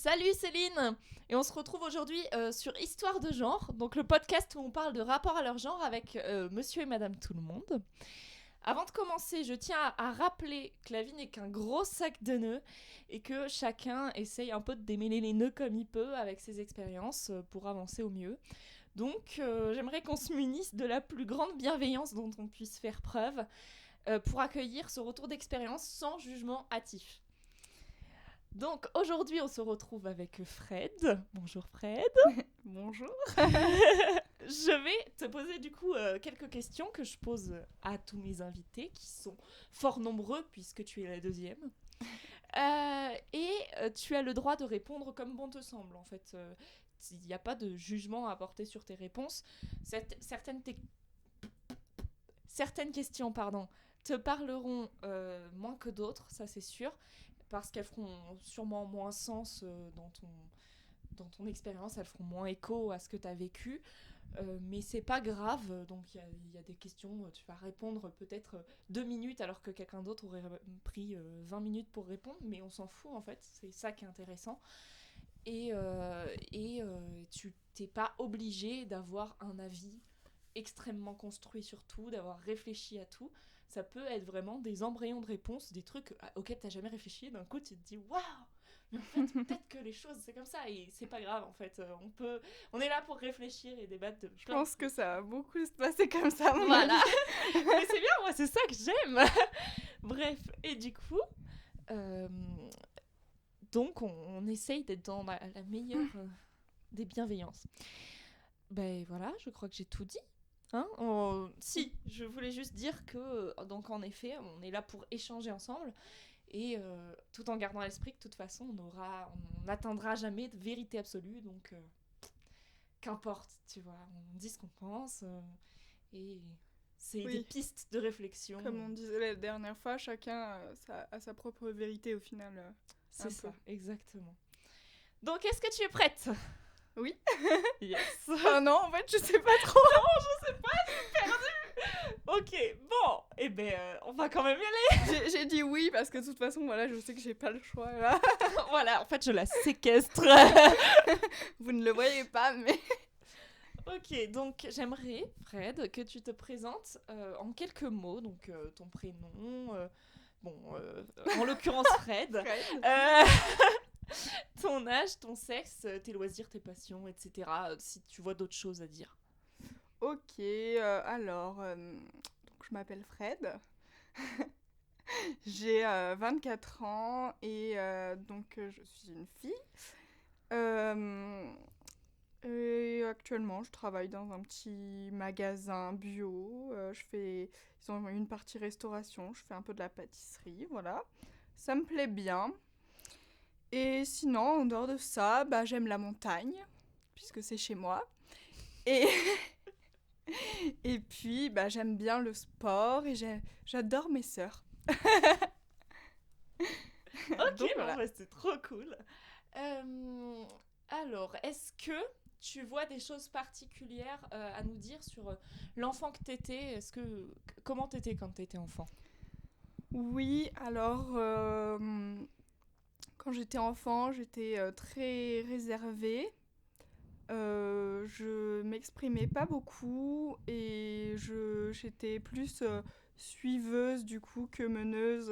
Salut Céline. Et on se retrouve aujourd'hui sur Histoire de genre, donc le podcast où on parle de rapport à leur genre avec monsieur et madame tout le monde. Avant de commencer, je tiens à rappeler que la vie n'est qu'un gros sac de nœuds et que chacun essaye un peu de démêler les nœuds comme il peut avec ses expériences pour avancer au mieux. Donc j'aimerais qu'on se munisse de la plus grande bienveillance dont on puisse faire preuve pour accueillir ce retour d'expérience sans jugement hâtif. Donc aujourd'hui, on se retrouve avec Fred. Bonjour Fred. Bonjour. Je vais te poser du coup quelques questions que je pose à tous mes invités, qui sont fort nombreux puisque tu es la deuxième. Tu as le droit de répondre comme bon te semble. En fait, il n'y a pas de jugement à apporter sur tes réponses. Certaines questions, te parleront moins que d'autres, ça c'est sûr, parce qu'elles feront sûrement moins sens dans ton expérience, elles feront moins écho à ce que tu as vécu. Mais c'est pas grave, donc il y a des questions, tu vas répondre peut-être 2 minutes alors que quelqu'un d'autre aurait pris 20 minutes pour répondre, mais on s'en fout en fait, c'est ça qui est intéressant. Tu t'es pas obligé d'avoir un avis extrêmement construit sur tout, d'avoir réfléchi à tout. Ça peut être vraiment des embryons de réponses, des trucs auxquels t'as jamais réfléchi, et d'un coup tu te dis waouh, mais en fait peut-être que les choses c'est comme ça et c'est pas grave en fait. On est là pour réfléchir et débattre de Je pense que ça va beaucoup se passer comme ça, à mon voilà. avis. Mais c'est bien, moi c'est ça que j'aime. Bref, et du coup, euh, donc on essaye d'être dans la meilleure des bienveillances. Ben voilà, je crois que j'ai tout dit. Hein, si, je voulais juste dire que, donc en effet, on est là pour échanger ensemble et tout en gardant à l'esprit que de toute façon, on n'atteindra jamais de vérité absolue, donc qu'importe, tu vois, on dit ce qu'on pense et c'est des Oui, pistes de réflexion. comme on disait la dernière fois, chacun a sa propre vérité au final. C'est ça, peu. exactement. Donc, est-ce que tu es prête? Oui. Yes. Oh non, en fait, je sais pas trop. Ok, bon, eh ben, on va quand même y aller. J'ai dit oui parce que de toute façon, voilà, je sais que j'ai pas le choix là. Voilà, en fait, je la séquestre. Vous ne le voyez pas, mais. Ok, donc j'aimerais, Fred, que tu te présentes en quelques mots, donc ton prénom, en l'occurrence Fred, Fred. ton âge, ton sexe, tes loisirs, tes passions, etc. Si tu vois d'autres choses à dire. Ok, alors, donc je m'appelle Fred. J'ai 24 ans et je suis une fille. Euh, Et actuellement, je travaille dans un petit magasin bio. Ils ont une partie restauration. Je fais un peu de la pâtisserie, voilà. Ça me plaît bien. Et sinon, en dehors de ça, bah, j'aime la montagne, puisque c'est chez moi. Et, et puis, bah, j'aime bien le sport et j'adore mes sœurs. Ok, Donc bon, voilà. bah, c'est trop cool. Euh, alors, est-ce que tu vois des choses particulières à nous dire sur l'enfant que t'étais? Comment t'étais quand t'étais enfant? Oui, alors, quand j'étais enfant, j'étais très réservée. Je m'exprimais pas beaucoup et j'étais plus suiveuse du coup que meneuse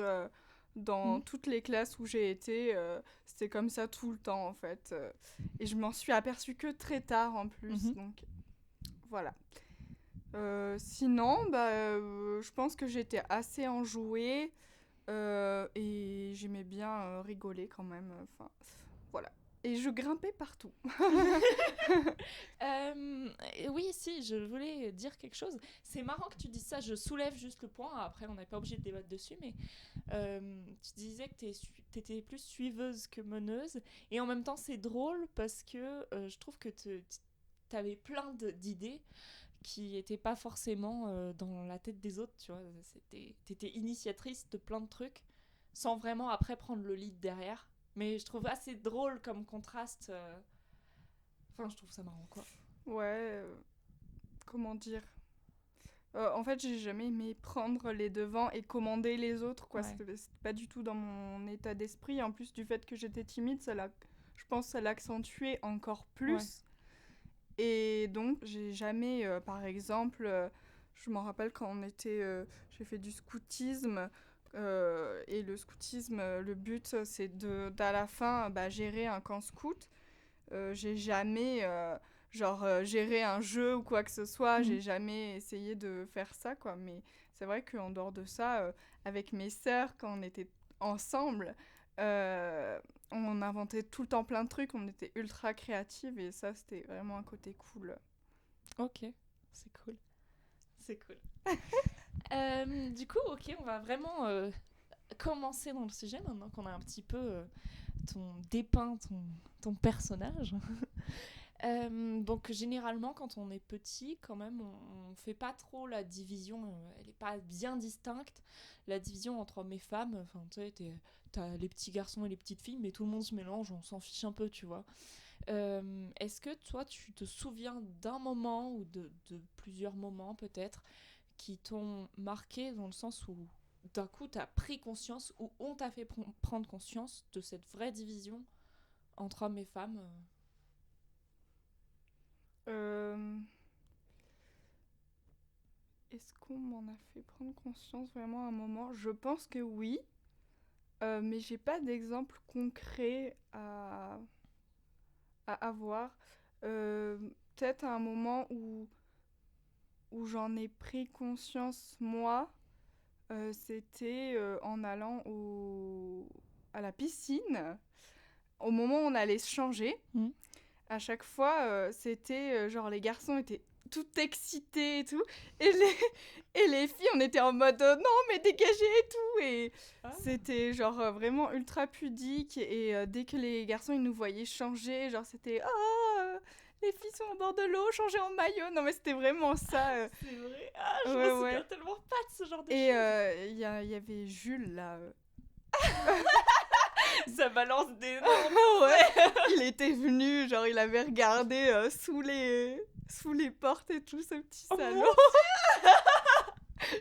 dans Mhm. toutes les classes où j'ai été. C'était comme ça tout le temps en fait. Et je m'en suis aperçue que très tard en plus. Mhm. Donc voilà. Sinon, je pense que j'étais assez enjouée et j'aimais bien rigoler quand même. Enfin, voilà. Et je grimpais partout. Oui, si, je voulais dire quelque chose. C'est marrant que tu dises ça, je soulève juste le point, après on n'est pas obligé de débattre dessus, mais tu disais que t'étais plus suiveuse que meneuse, et en même temps c'est drôle parce que je trouve que t'avais plein d'idées qui n'étaient pas forcément dans la tête des autres, tu vois. T'étais initiatrice de plein de trucs, sans vraiment après prendre le lead derrière. Mais je trouve assez drôle comme contraste. Enfin, je trouve ça marrant, quoi. Ouais, comment dire en fait, j'ai jamais aimé prendre les devants et commander les autres, quoi. Ouais. C'était pas du tout dans mon état d'esprit. En plus du fait que j'étais timide, je pense, l'accentuer encore plus. Et donc, j'ai jamais, par exemple, je m'en rappelle quand j'ai fait du scoutisme, et le scoutisme, le but, c'est d'à la fin, gérer un camp scout. J'ai jamais, géré un jeu ou quoi que ce soit, j'ai jamais essayé de faire ça, quoi. Mais c'est vrai qu'en dehors de ça, avec mes sœurs, quand on était ensemble, on inventait tout le temps plein de trucs, on était ultra créatives et ça, c'était vraiment un côté cool. Ok, c'est cool. C'est cool. Du coup, ok, on va vraiment commencer dans le sujet maintenant qu'on a un petit peu dépeint ton personnage. Donc généralement quand on est petit quand même on fait pas trop la division, elle est pas bien distincte, la division entre hommes et femmes, enfin tu sais t'as les petits garçons et les petites filles mais tout le monde se mélange, on s'en fiche un peu tu vois. Est-ce que toi tu te souviens d'un moment ou de plusieurs moments peut-être qui t'ont marqué dans le sens où d'un coup t'as pris conscience ou on t'a fait prendre conscience de cette vraie division entre hommes et femmes Est-ce qu'on m'en a fait prendre conscience vraiment à un moment ? Je pense que oui, mais j'ai pas d'exemple concret à avoir. Peut-être à un moment où j'en ai pris conscience moi, c'était en allant à la piscine. Au moment où on allait se changer, à chaque fois, c'était genre les garçons étaient tout excités et tout, et les filles, on était en mode non mais dégagez et tout, et c'était genre vraiment ultra pudique, et dès que les garçons ils nous voyaient changer, genre c'était les filles sont au bord de l'eau, changer en maillot, non mais c'était vraiment ça. C'est vrai, je me souviens tellement pas de ce genre de choses. Et il y avait Jules là. Ça balance des noms. Ouais, il était venu, genre il avait regardé sous les portes et tout, ce petit salon.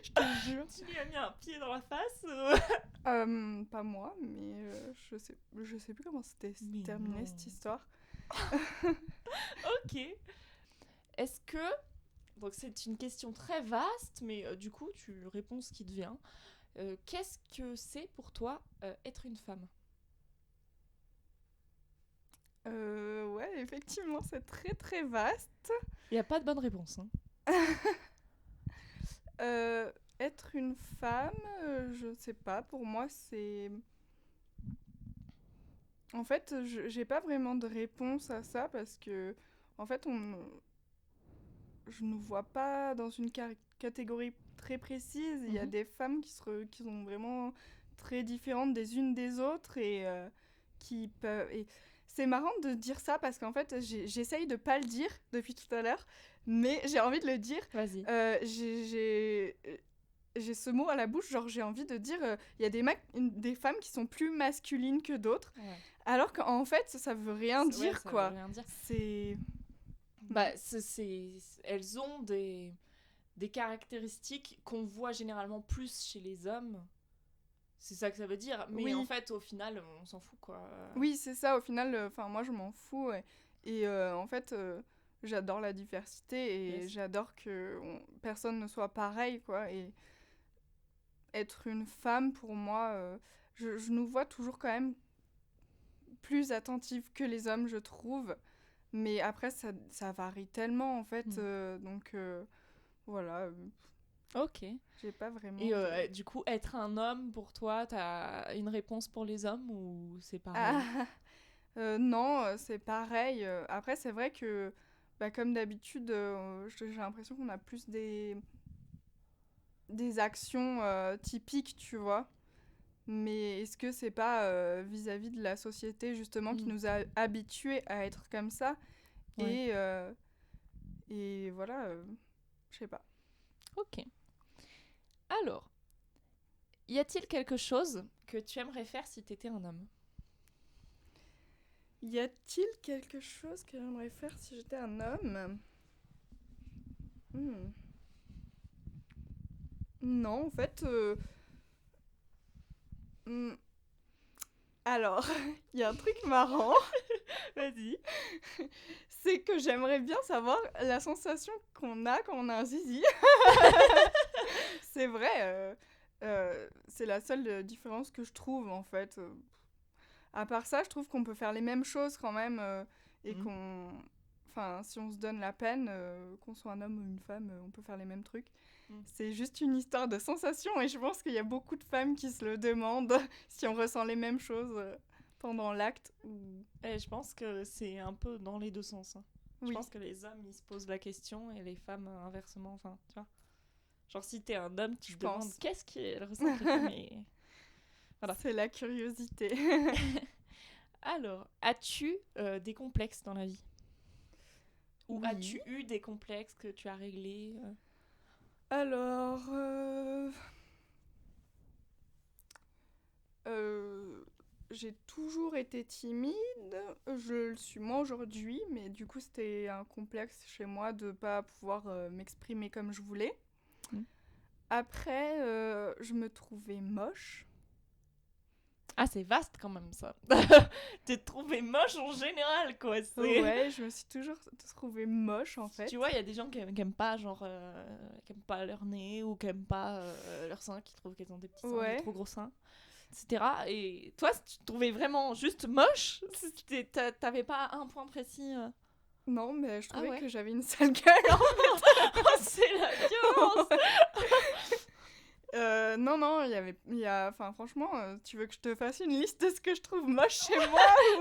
Je te jure. Tu lui as mis un pied dans la face Pas moi, mais je sais plus comment c'était terminé cette histoire. Ok. Est-ce que... Donc c'est une question très vaste, mais du coup tu réponds ce qui te vient. Qu'est-ce que c'est pour toi être une femme ? Ouais, effectivement, c'est très très vaste. Il n'y a pas de bonne réponse. Hein. Être une femme, je sais pas, pour moi c'est... En fait, j'ai pas vraiment de réponse à ça parce que, en fait, je nous vois pas dans une catégorie très précise. Il y a des femmes qui sont vraiment très différentes des unes des autres et qui peuvent... Et c'est marrant de dire ça parce qu'en fait, j'essaye de pas le dire depuis tout à l'heure, mais j'ai envie de le dire. Vas-y. J'ai ce mot à la bouche, genre j'ai envie de dire, il y a des femmes qui sont plus masculines que d'autres, alors qu'en fait, ça veut rien dire, ça quoi. Veut rien dire. C'est... Elles ont des caractéristiques qu'on voit généralement plus chez les hommes. C'est ça que ça veut dire. Mais en fait, au final, on s'en fout, quoi. Oui, c'est ça. Au final, moi, je m'en fous. Et en fait, j'adore la diversité et j'adore que personne ne soit pareil, quoi. Et être une femme, pour moi, je nous vois toujours quand même plus attentives que les hommes, je trouve. Mais après, ça varie tellement, en fait. Donc, voilà. Ok. J'ai pas vraiment... Et du coup, être un homme, pour toi, t'as une réponse pour les hommes ou c'est pareil ? Non, c'est pareil. Après, c'est vrai que, comme d'habitude, j'ai l'impression qu'on a plus des actions typiques, tu vois. Mais est-ce que c'est pas vis-à-vis de la société, justement, qui nous a habitués à être comme ça ? Et voilà, je sais pas. Ok. Alors, y a-t-il quelque chose que tu aimerais faire si t'étais un homme ? Y a-t-il quelque chose que j'aimerais faire si j'étais un homme ? Non, en fait... Alors, il y a un truc marrant. Vas-y. C'est que j'aimerais bien savoir la sensation qu'on a quand on a un zizi. C'est vrai, c'est la seule différence que je trouve en fait. À part ça, je trouve qu'on peut faire les mêmes choses quand même et qu'on... Enfin, si on se donne la peine, qu'on soit un homme ou une femme, on peut faire les mêmes trucs. C'est juste une histoire de sensation et je pense qu'il y a beaucoup de femmes qui se le demandent si on ressent les mêmes choses pendant l'acte. Et je pense que c'est un peu dans les deux sens. Hein. Oui. Je pense que les hommes, ils se posent la question et les femmes, inversement. Enfin, tu vois. Genre, si t'es un homme, tu te demandes qu'est-ce qu'elle ressent les femmes et... Voilà. C'est la curiosité. Alors, as-tu des complexes dans la vie ? Ou Oui. as-tu eu des complexes que tu as réglés Alors, j'ai toujours été timide, je le suis moins aujourd'hui, mais du coup c'était un complexe chez moi de pas pouvoir m'exprimer comme je voulais. Après, je me trouvais moche. Ah, c'est vaste quand même ça. T'es trouvée moche en général, quoi. Ouais, je me suis toujours trouvée moche en fait. Tu vois, il y a des gens qui aiment pas, genre, qui aiment pas leur nez ou qui aiment pas leurs seins, qui trouvent qu'elles ont des petits seins, des trop gros seins, etc. Et toi, si tu te trouvais vraiment juste moche, t'avais pas un point précis Non, mais je trouvais que j'avais une sale gueule en fait. Oh, c'est la violence. Non, enfin, franchement, tu veux que je te fasse une liste de ce que je trouve moche chez moi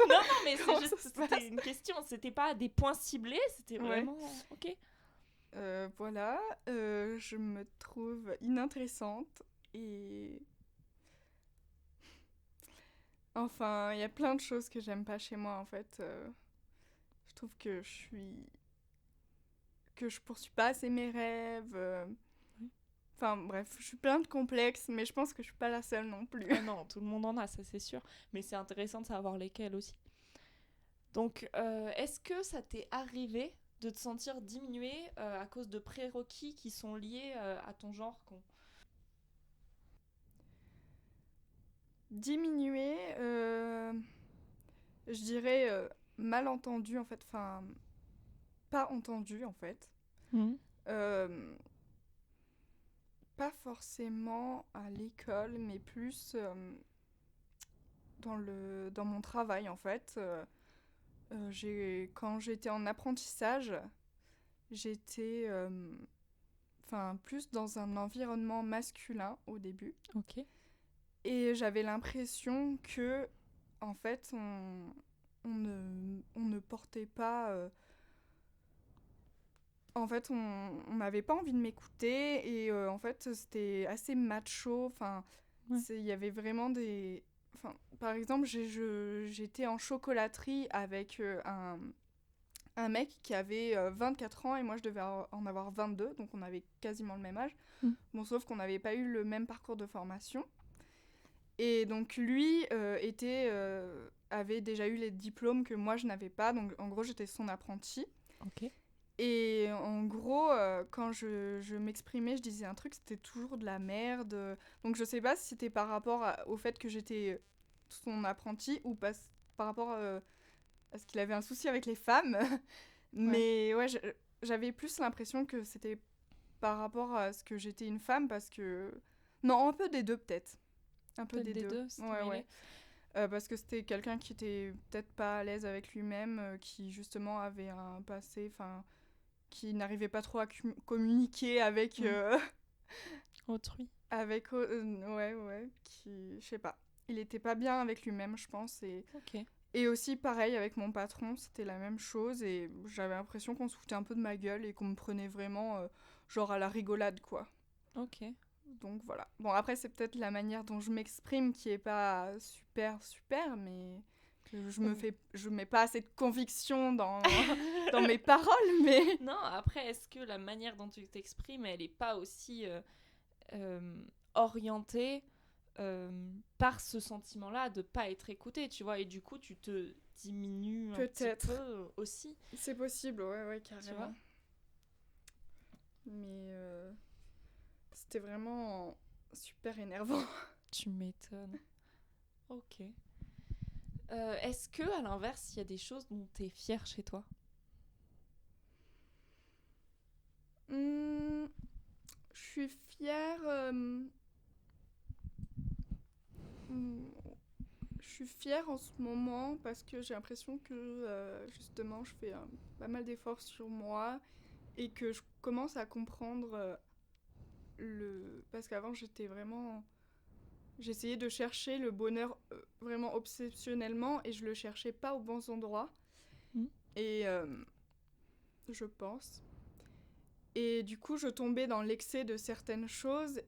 Non, mais c'était une question, c'était pas des points ciblés, c'était vraiment... Ok. Voilà, je me trouve inintéressante et... Enfin, il y a plein de choses que j'aime pas chez moi en fait. Je trouve que je poursuis pas assez mes rêves. Enfin bref, je suis plein de complexes, mais je pense que je suis pas la seule non plus. Ah non, tout le monde en a, ça c'est sûr. Mais c'est intéressant de savoir lesquels aussi. Donc, est-ce que ça t'est arrivé de te sentir diminué à cause de prérequis qui sont liés à ton genre Diminué, je dirais mal entendu en fait, enfin pas entendu en fait. Pas forcément à l'école, mais plus dans mon travail en fait. Quand j'étais en apprentissage, j'étais plus dans un environnement masculin au début. Ok. Et j'avais l'impression que en fait on ne portait pas... En fait, on n'avait pas envie de m'écouter et en fait, c'était assez macho. Enfin, il y avait vraiment des... Enfin, par exemple, j'étais en chocolaterie avec un mec qui avait 24 ans et moi, je devais en avoir 22, donc on avait quasiment le même âge. Bon, sauf qu'on n'avait pas eu le même parcours de formation. Et donc, lui avait déjà eu les diplômes que moi, je n'avais pas. Donc, en gros, j'étais son apprenti. Ok. Et en gros, quand je m'exprimais, je disais un truc, c'était toujours de la merde. Donc je sais pas si c'était par rapport au fait que j'étais son apprenti ou par rapport à ce qu'il avait un souci avec les femmes. Mais ouais, j'avais plus l'impression que c'était par rapport à ce que j'étais une femme parce que... Non, un peu des deux peut-être. Un peu des deux. Ouais. Parce que c'était quelqu'un qui était peut-être pas à l'aise avec lui-même, qui justement avait un passé... qui n'arrivait pas trop à communiquer avec... autrui. Avec... je sais pas. Il était pas bien avec lui-même, je pense. Et aussi, pareil, avec mon patron, c'était la même chose. Et j'avais l'impression qu'on se foutait un peu de ma gueule et qu'on me prenait vraiment, genre, à la rigolade, quoi. Ok. Donc, voilà. Bon, après, c'est peut-être la manière dont je m'exprime qui est pas super, mais... je mets pas assez de conviction dans mes paroles, mais... Non, après, est-ce que la manière dont tu t'exprimes, elle est pas aussi orientée par ce sentiment-là de pas être écoutée, tu vois, et du coup, tu te diminues un petit peu aussi. C'est possible, ouais, carrément. Tu vois. Mais c'était vraiment super énervant. Tu m'étonnes. Ok. Est-ce que, à l'inverse, il y a des choses dont tu es fière chez toi? Hmm, je suis fière. Hmm, je suis fière en ce moment parce que j'ai l'impression que justement je fais pas mal d'efforts sur moi et que je commence à comprendre parce qu'avant j'essayais de chercher le bonheur vraiment obsessionnellement et je le cherchais pas aux bons endroits. Mm. Et je pense. Et du coup, je tombais dans l'excès de certaines choses.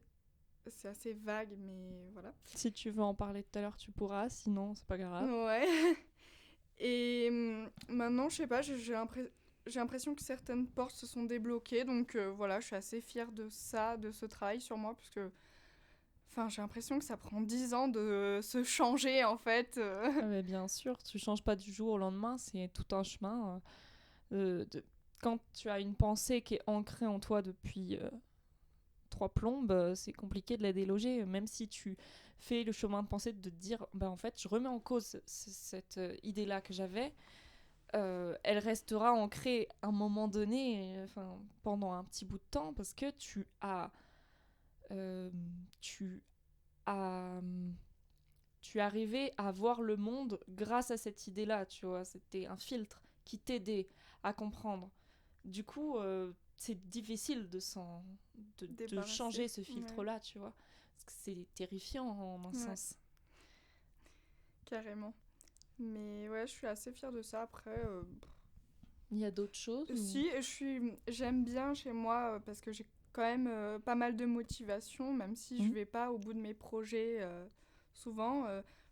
C'est assez vague, mais voilà. Si tu veux en parler tout à l'heure, tu pourras, sinon c'est pas grave. Ouais. Et maintenant, je sais pas, j'ai l'impression que certaines portes se sont débloquées. Donc voilà, je suis assez fière de ça, de ce travail sur moi, parce que enfin, j'ai l'impression que ça prend 10 ans de se changer, en fait. Ah, mais bien sûr, tu changes pas du jour au lendemain, c'est tout un chemin. Quand tu as une pensée qui est ancrée en toi depuis trois plombes, c'est compliqué de la déloger, même si tu fais le chemin de pensée de te dire, bah en fait, je remets en cause cette idée-là que j'avais. Elle restera ancrée à un moment donné, pendant un petit bout de temps, parce que euh, tu as, tu es arrivé à voir le monde grâce à cette idée-là, tu vois. C'était un filtre qui t'aidait à comprendre. Du coup, c'est difficile de Débarrassée. changer ce Ouais, filtre-là, tu vois. Parce que c'est terrifiant en un ouais, sens. carrément. Mais ouais, je suis assez fière de ça. Après, Il y a d'autres choses ou... si, j'aime bien chez moi parce que j'ai quand même pas mal de motivation, même si je Hmm. vais pas au bout de mes projets souvent.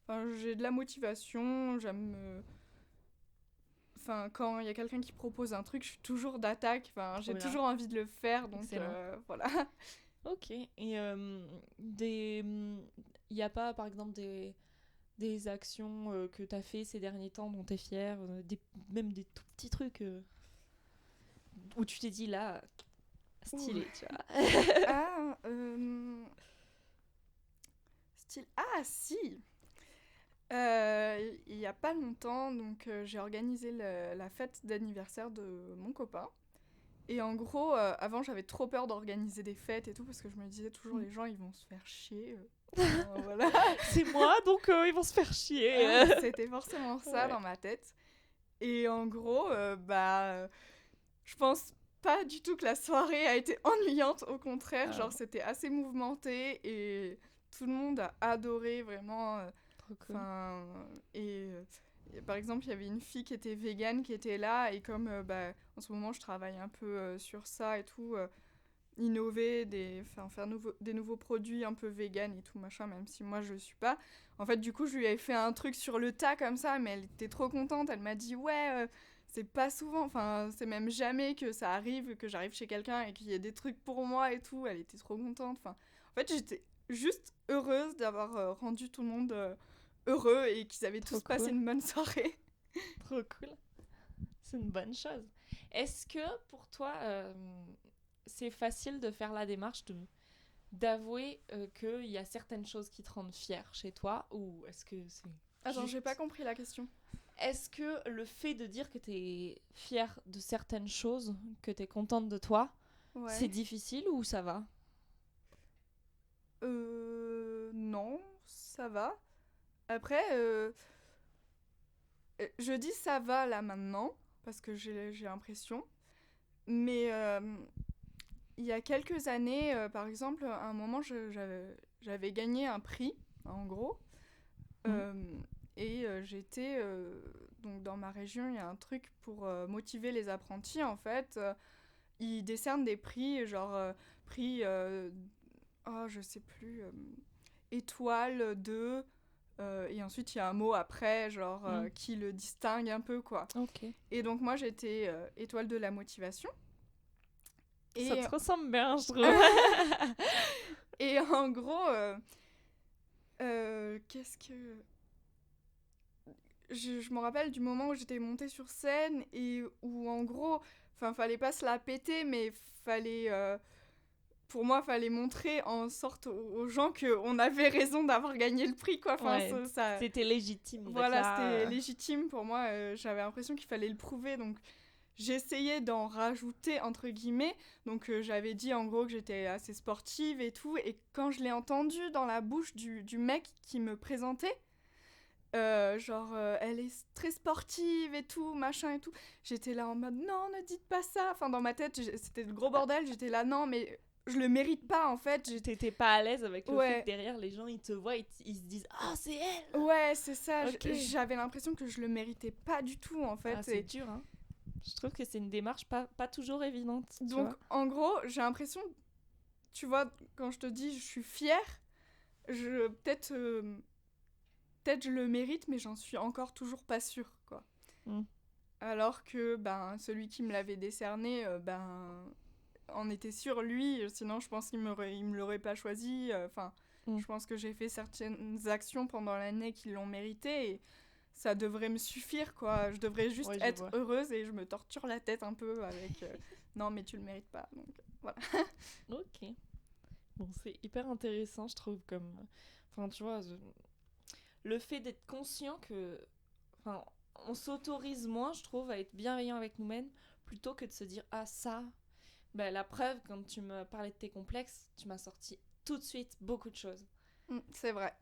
Enfin, j'ai de la motivation, enfin, quand il y a quelqu'un qui propose un truc, je suis toujours d'attaque. Enfin, Trop j'ai bien. toujours envie de le faire, donc Excellent. voilà. Ok. Et il n'y a pas, par exemple, des actions que tu as fait ces derniers temps dont tu es fière, même des tout petits trucs où tu t'es dit là, Ouh. stylé, tu vois. Ah, style. Ah, si! Il y a pas longtemps, donc j'ai organisé la fête d'anniversaire de mon copain. Et en gros, avant, j'avais trop peur d'organiser des fêtes et tout, parce que je me disais toujours, les gens, ils vont se faire chier. Enfin, voilà. C'est moi, donc ils vont se faire chier. Ah, c'était forcément ça Ouais. dans ma tête. Et en gros, je pense pas du tout que la soirée a été ennuyante. Au contraire, Ah, genre, c'était assez mouvementé et tout le monde a adoré vraiment. trop cool. Enfin, par exemple, il y avait une fille qui était végane qui était là et comme en ce moment je travaille un peu sur ça et tout, innover, faire des nouveaux produits un peu vegan et tout machin, même si moi je le suis pas. En fait, du coup, je lui avais fait un truc sur le tas comme ça, mais elle était trop contente. Elle m'a dit ouais, c'est pas souvent, enfin c'est même jamais que ça arrive, que j'arrive chez quelqu'un et qu'il y ait des trucs pour moi et tout. Elle était trop contente. Enfin, en fait, j'étais juste heureuse d'avoir rendu tout le monde heureux et qu'ils avaient Trop tous passé cool. une bonne soirée. Trop cool. C'est une bonne chose. Est-ce que pour toi, c'est facile de faire la démarche d'avouer qu'il y a certaines choses qui te rendent fière chez toi ou est-ce que c'est Attends, j'ai pas juste... compris la question. Est-ce que le fait de dire que tu es fière de certaines choses, que tu es contente de toi, c'est Ouais. difficile ou ça va? Non, ça va. Après, je dis ça va là maintenant, parce que j'ai l'impression. Mais il y a quelques années, par exemple, à un moment, j'avais gagné un prix, en gros. Mm. Euh, et j'étais. Donc, dans ma région, il y a un truc pour motiver les apprentis, en fait. Ils décernent des prix, genre prix. Oh, je sais plus. Étoile de. Et ensuite, il y a un mot après, genre, Mm. qui le distingue un peu, quoi. Ok. Et donc, moi, j'étais étoile de la motivation. Ça Et, te ressemble bien, je trouve. et en gros, qu'est-ce que. Je me rappelle du moment où j'étais montée sur scène et où, en gros, enfin, fallait pas se la péter, mais fallait pour moi, fallait montrer en sorte aux gens qu'on avait raison d'avoir gagné le prix, quoi. Enfin, ça... C'était légitime. Voilà, c'était légitime pour moi. J'avais l'impression qu'il fallait le prouver, donc j'essayais d'en rajouter, entre guillemets. Donc j'avais dit en gros que j'étais assez sportive et tout. Et quand je l'ai entendu dans la bouche du mec qui me présentait, elle est très sportive et tout, machin et tout. J'étais là en mode, non, ne dites pas ça. Enfin, dans ma tête, c'était le gros bordel. J'étais là, non, mais je le mérite pas, en fait. T'étais pas à l'aise avec le fait que derrière, les gens, ils te voient, ils se disent, ah, c'est elle. Ouais, c'est ça. Okay. J'avais l'impression que je le méritais pas du tout, en fait. Ah, c'est dur, hein. Je trouve que c'est une démarche pas toujours évidente. Donc, en gros, j'ai l'impression, tu vois, quand je te dis je suis fière, peut-être je le mérite, mais j'en suis encore toujours pas sûre, quoi. Alors que celui qui me l'avait décerné, en était sûr, lui, sinon je pense qu'il me l'aurait pas choisi. Je pense que j'ai fait certaines actions pendant l'année qui l'ont mérité, et ça devrait me suffire, quoi. Je devrais juste être heureuse, et je me torture la tête un peu avec non, mais tu le mérites pas, donc voilà. Ok. Bon, c'est hyper intéressant, je trouve, comme... Enfin, tu vois, le fait d'être conscient que... Enfin, on s'autorise moins, je trouve, à être bienveillant avec nous-mêmes, plutôt que de se dire, ah, ça... la preuve, quand tu me parlais de tes complexes, tu m'as sorti tout de suite beaucoup de choses. C'est vrai.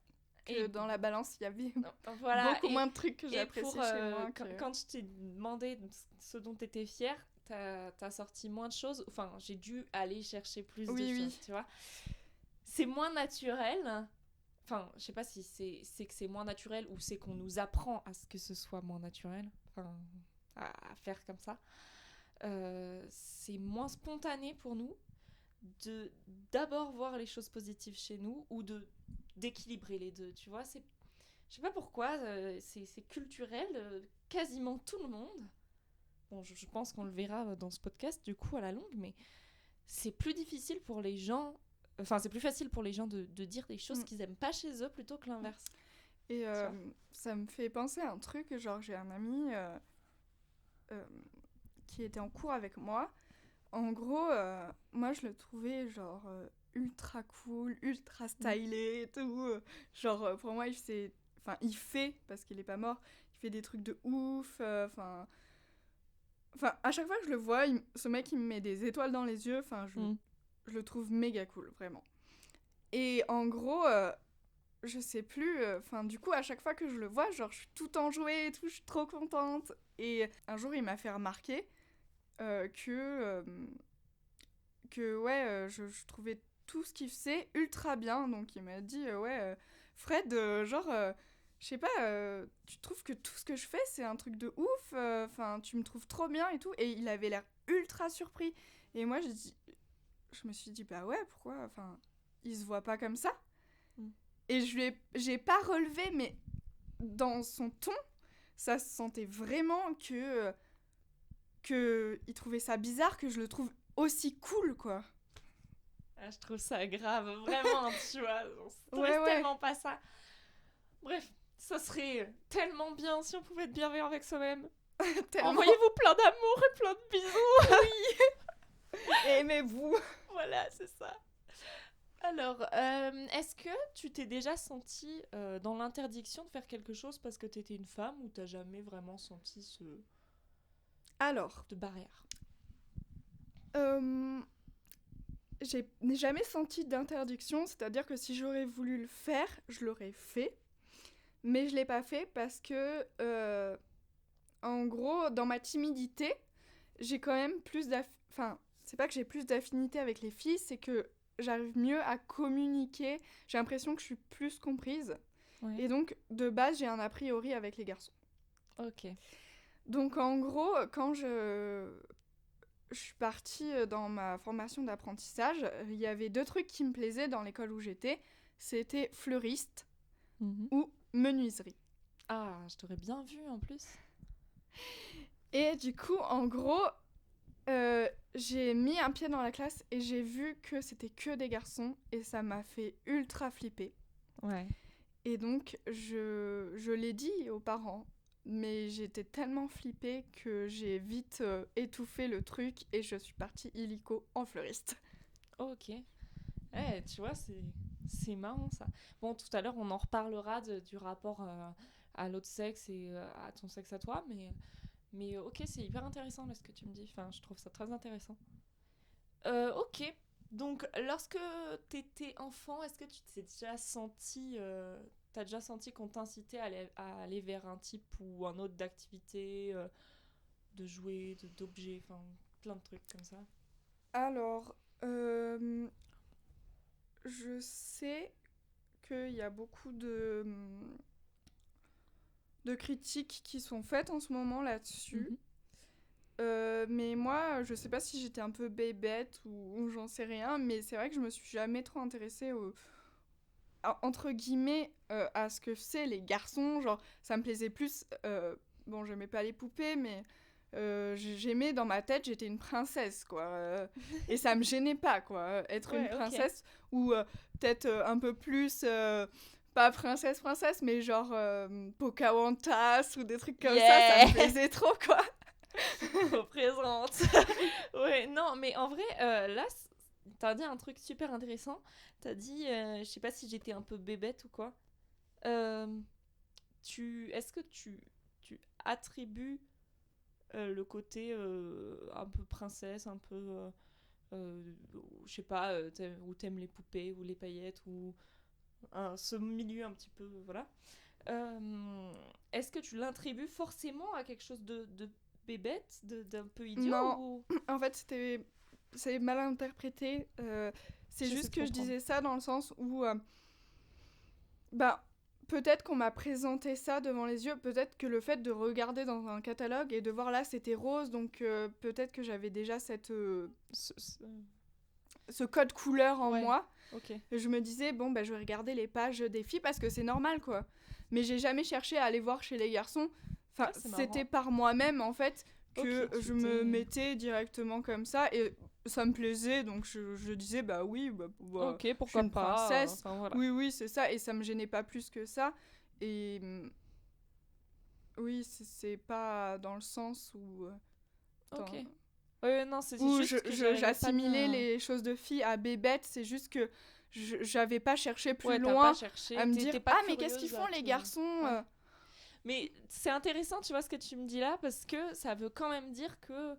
Et dans la balance, il y avait beaucoup moins de trucs que j'appréciais chez moi. Quand je t'ai demandé ce dont tu étais fière, t'as sorti moins de choses. Enfin, j'ai dû aller chercher plus de choses, tu vois. C'est moins naturel. Enfin, je sais pas si c'est que c'est moins naturel ou c'est qu'on nous apprend à ce que ce soit moins naturel. Enfin, à faire comme ça. C'est moins spontané pour nous de d'abord voir les choses positives chez nous ou d'équilibrer les deux, tu vois. Je sais pas pourquoi, c'est culturel, quasiment tout le monde. Bon, je pense qu'on le verra dans ce podcast, du coup, à la longue, mais c'est plus difficile pour les gens... Enfin, c'est plus facile pour les gens de dire des choses qu'ils aiment pas chez eux plutôt que l'inverse. Et ça me fait penser à un truc, genre, j'ai un ami qui était en cours avec moi. En gros, moi, je le trouvais, genre... ultra cool, ultra stylé et tout. Genre, pour moi, il fait, parce qu'il est pas mort, il fait des trucs de ouf. Enfin, à chaque fois que je le vois, ce mec, il me met des étoiles dans les yeux. Enfin, je le trouve méga cool, vraiment. Et en gros, je sais plus... du coup, à chaque fois que je le vois, genre, je suis tout enjouée et tout, je suis trop contente. Et un jour, il m'a fait remarquer que je trouvais tout ce qu'il faisait ultra bien. Donc il m'a dit Fred, je sais pas, tu trouves que tout ce que je fais c'est un truc de ouf, tu me trouves trop bien et tout. Et il avait l'air ultra surpris. Et moi je me suis dit bah ouais, pourquoi, il se voit pas comme ça. Et j'ai pas relevé, mais dans son ton ça se sentait vraiment que il trouvait ça bizarre que je le trouve aussi cool, quoi. Ah, je trouve ça grave, vraiment, tu vois. On se tellement pas ça. Bref, ça serait tellement bien si on pouvait être bienveillant avec soi-même. Envoyez-vous plein d'amour et plein de bisous. Oui. Et aimez-vous. Voilà, c'est ça. Alors, est-ce que tu t'es déjà sentie dans l'interdiction de faire quelque chose parce que t'étais une femme, ou t'as jamais vraiment senti de barrière? Je n'ai jamais senti d'interdiction, c'est-à-dire que si j'aurais voulu le faire, je l'aurais fait. Mais je l'ai pas fait parce que, en gros, dans ma timidité, j'ai quand même plus c'est pas que j'ai plus d'affinité avec les filles, c'est que j'arrive mieux à communiquer. J'ai l'impression que je suis plus comprise. Ouais. Et donc, de base, j'ai un a priori avec les garçons. Ok. Donc, en gros, quand je suis partie dans ma formation d'apprentissage, il y avait 2 trucs qui me plaisaient dans l'école où j'étais. C'était fleuriste ou menuiserie. Ah, je t'aurais bien vu en plus. Et du coup, en gros, j'ai mis un pied dans la classe et j'ai vu que c'était que des garçons et ça m'a fait ultra flipper. Ouais. Et donc, je l'ai dit aux parents. Mais j'étais tellement flippée que j'ai vite étouffé le truc et je suis partie illico en fleuriste. Ok. Ouais, tu vois, c'est marrant ça. Bon, tout à l'heure, on en reparlera du rapport à l'autre sexe et à ton sexe à toi, mais ok, c'est hyper intéressant là ce que tu me dis. Enfin, je trouve ça très intéressant. Ok, donc lorsque t'étais enfant, est-ce que tu t'es déjà senti, t'as déjà senti qu'on t'incitait à aller vers un type ou un autre d'activité, de jouets, d'objets, enfin plein de trucs comme ça? Alors, je sais qu'il y a beaucoup de critiques qui sont faites en ce moment là-dessus. Mhm. Mais moi, je sais pas si j'étais un peu bébête ou j'en sais rien, mais c'est vrai que je me suis jamais trop intéressée entre guillemets à ce que c'est les garçons. Genre, ça me plaisait plus. Bon, j'aimais pas les poupées, mais j'aimais dans ma tête, j'étais une princesse, quoi. Et ça me gênait pas, quoi. Être une Ouais, ok. princesse ou peut-être un peu plus. Pas princesse, mais genre Pocahontas ou des trucs comme ça Yeah! me plaisait trop, quoi. Représente. Ouais, non, mais en vrai, là, t'as dit un truc super intéressant. T'as dit, je sais pas si j'étais un peu bébête ou quoi. Euh, est-ce que tu attribues le côté un peu princesse, un peu, je sais pas, où t'aimes les poupées ou les paillettes ou ce milieu un petit peu, voilà. Est-ce que tu l'attribues forcément à quelque chose de bébête, d'un peu idiot Non, ou... en fait, c'est mal interprété. C'est J'essaie juste de que je comprendre. disais ça dans le sens où, bah, peut-être qu'on m'a présenté ça devant les yeux, peut-être que le fait de regarder dans un catalogue et de voir là, c'était rose, donc peut-être que j'avais déjà ce code couleur en Ouais, moi. ok. Et je me disais, bon, bah, je vais regarder les pages des filles parce que c'est normal, quoi. Mais j'ai jamais cherché à aller voir chez les garçons. Enfin, Ah, c'est c'était marrant. par moi-même, en fait, Ok, que tu je me t'es... mettais directement comme ça et ça me plaisait, donc je disais, bah oui, bah, Ok, je suis pourquoi une pas. princesse. Enfin, voilà. Oui, oui, c'est ça, et ça me gênait pas plus que ça. Et oui, c'est pas dans le sens où, Ok. dans- Ouais, non, c'est où juste que j'arrivais pas j'assimilais bien... les choses de filles à bébêtes, c'est juste que j'avais pas cherché plus Ouais, t'as pas loin à cherché, me t'es dire, pas ah, mais qu'est-ce qu'ils curieuse font à les te... garçons Ouais. Mais c'est intéressant, tu vois, ce que tu me dis là, parce que ça veut quand même dire que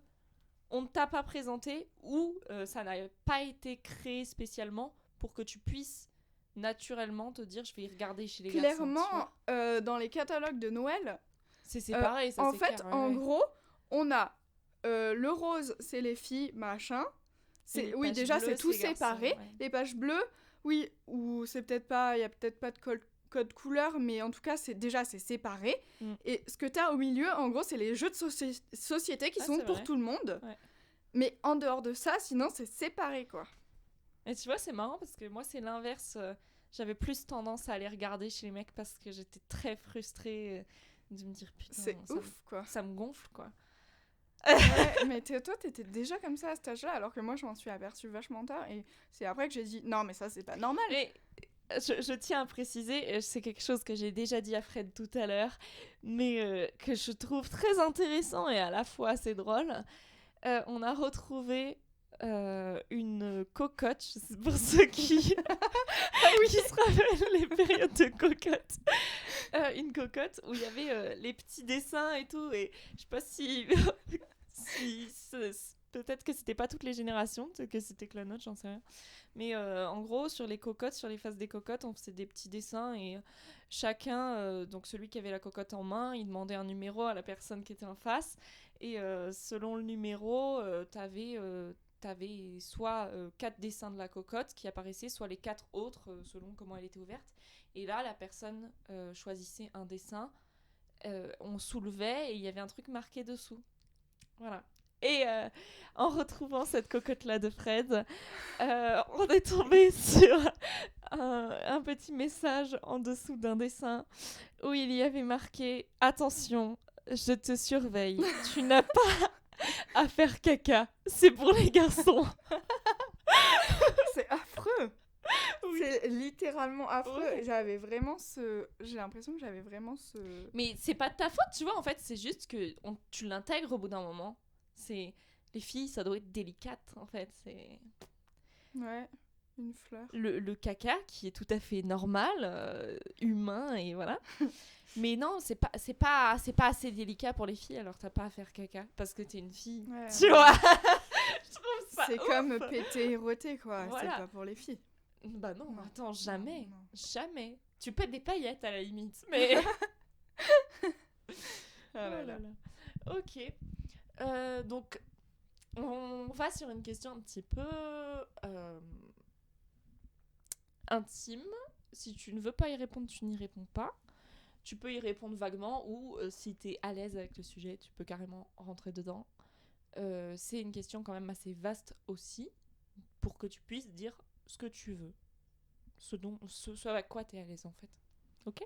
on ne t'a pas présenté ou ça n'a pas été créé spécialement pour que tu puisses naturellement te dire je vais y regarder chez les garçons, tu Clairement, vois. dans les catalogues de Noël, C'est pareil, ça en c'est clair, fait, ouais, en ouais. gros, on a le rose, c'est les filles, machin. Et les Oui, pages déjà, bleues, c'est c'est tout les garçons, séparé. ouais. Les pages bleues, oui, ou c'est peut-être pas, il y a peut-être pas de code couleur, mais en tout cas, c'est séparé. Mm. Et ce que tu as au milieu, en gros, c'est les jeux de société qui Ah, sont c'est pour vrai. tout le monde. Ouais. Mais en dehors de ça, sinon, c'est séparé, quoi. Et tu vois, c'est marrant parce que moi, c'est l'inverse. J'avais plus tendance à aller regarder chez les mecs parce que j'étais très frustrée de me dire putain, C'est ouf, quoi. ça me gonfle quoi. Ouais, mais toi, t'étais déjà comme ça à cet âge-là, alors que moi, je m'en suis aperçue vachement tard. Et c'est après que j'ai dit, non, mais ça, c'est pas normal. Mais je tiens à préciser, c'est quelque chose que j'ai déjà dit à Fred tout à l'heure, mais que je trouve très intéressant et à la fois assez drôle. On a retrouvé une cocotte, pour ceux qui, qui se rappellent les périodes de cocotte. Une cocotte où il y avait les petits dessins et tout, et je sais pas si, peut-être que c'était pas toutes les générations, que c'était que la nôtre, j'en sais rien. Mais en gros, sur les cocottes, sur les faces des cocottes, on faisait des petits dessins et chacun, donc celui qui avait la cocotte en main, il demandait un numéro à la personne qui était en face. Et selon le numéro, t'avais soit 4 dessins de la cocotte qui apparaissaient, soit les 4 autres, selon comment elle était ouverte. Et là, la personne choisissait un dessin, on soulevait et il y avait un truc marqué dessous. Voilà. Et en retrouvant cette cocotte-là de Fred, on est tombé sur un petit message en dessous d'un dessin où il y avait marqué « Attention, je te surveille, tu n'as pas à faire caca, c'est pour les garçons. » C'est affreux. Oui. C'est littéralement affreux. Ouais. J'ai l'impression que j'avais vraiment ce... Mais c'est pas de ta faute, tu vois, en fait, c'est juste que tu l'intègres au bout d'un moment. C'est... Les filles, ça doit être délicate, en fait, c'est... Ouais. Une fleur. Le caca qui est tout à fait normal, humain et voilà. Mais non, c'est pas assez délicat pour les filles, alors t'as pas à faire caca parce que t'es une fille. Ouais, Tu vois. Je trouve ça c'est ouf. comme péter et roter, quoi. Voilà. C'est pas pour les filles. Bah non, Non. attends, jamais. Non. Jamais. Tu pètes des paillettes à la limite, mais... Ah là là. Ok. Donc, on va sur une question un petit peu intime. Si tu ne veux pas y répondre, tu n'y réponds pas. Tu peux y répondre vaguement ou si tu es à l'aise avec le sujet, tu peux carrément rentrer dedans. C'est une question quand même assez vaste aussi pour que tu puisses dire ce que tu veux. Ce avec quoi tu es à l'aise en fait. Ok ?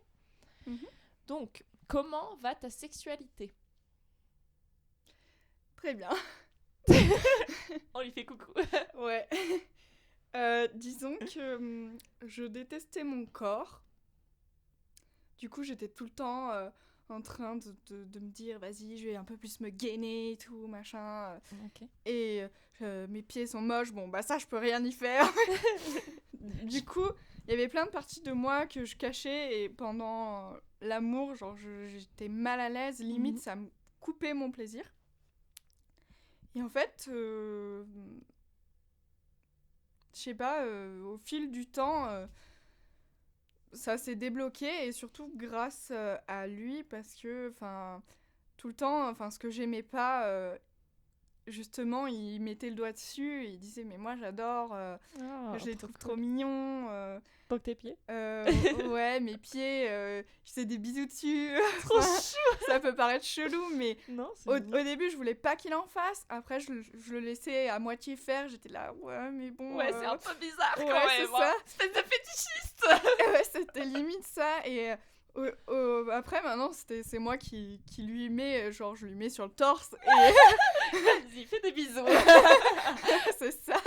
Donc, comment va ta sexualité ? Très bien. On lui fait coucou. Ouais. Disons que je détestais mon corps. Du coup, j'étais tout le temps en train de me dire, vas-y, je vais un peu plus me gainer et tout, machin. Ok. Et mes pieds sont moches, bon, bah ça, je peux rien y faire. Du coup, il y avait plein de parties de moi que je cachais et pendant l'amour, genre, j'étais mal à l'aise, limite, ça me coupait mon plaisir. Et en fait, je sais pas, au fil du temps, ça s'est débloqué et surtout grâce à lui parce que, enfin, tout le temps, enfin, ce que j'aimais pas, justement, il mettait le doigt dessus et il disait, mais moi j'adore, je les trouve trop mignons. Donc tes pieds. Ouais, mes pieds, je fais des bisous dessus. Trop chou. Ça peut paraître chelou, mais Non, c'est au mignon. début, je voulais pas qu'il en fasse. Après, je le laissais à moitié faire. J'étais là, ouais, mais bon. Ouais, c'est un peu bizarre quand ouais, même. c'est ça. Espèce de fétichiste. Ouais, c'était limite ça. Et après, maintenant, c'est moi qui lui mets, genre, je lui mets sur le torse. Et Vas-y, fais des bisous. c'est ça.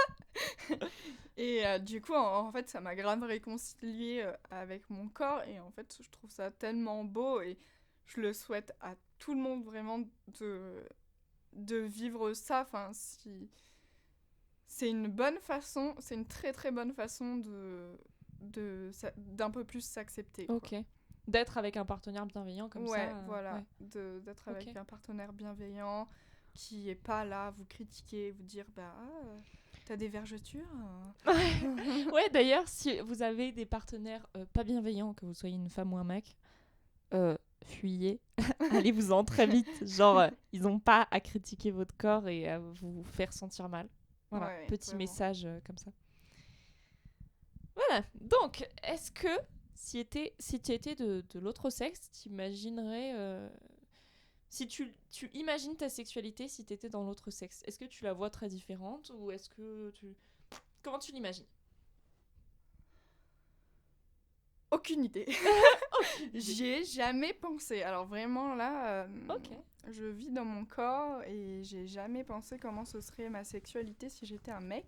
Et du coup, en fait, ça m'a grave réconciliée avec mon corps. Et en fait, je trouve ça tellement beau. Et je le souhaite à tout le monde vraiment de vivre ça. Enfin, si... C'est une bonne façon, c'est une très très bonne façon d'un peu plus s'accepter. Ok. D'être avec un partenaire bienveillant comme ouais, ça. Voilà. Ouais. D'être avec un partenaire bienveillant qui est pas là à vous critiquer, vous dire bah t'as des vergetures. Ouais, d'ailleurs, si vous avez des partenaires pas bienveillants, que vous soyez une femme ou un mec, fuyez. Allez-vous-en très vite. Genre, ils n'ont pas à critiquer votre corps et à vous faire sentir mal. Voilà, Ouais, petit vraiment. message comme ça. Voilà, donc, est-ce que si tu étais de l'autre sexe, t'imaginerais... si tu imagines ta sexualité si tu étais dans l'autre sexe, est-ce que tu la vois très différente ou est-ce que tu... Comment tu l'imagines ? Aucune idée. J'y ai jamais pensé. Alors vraiment là, Ok. je vis dans mon corps et j'ai jamais pensé comment ce serait ma sexualité si j'étais un mec.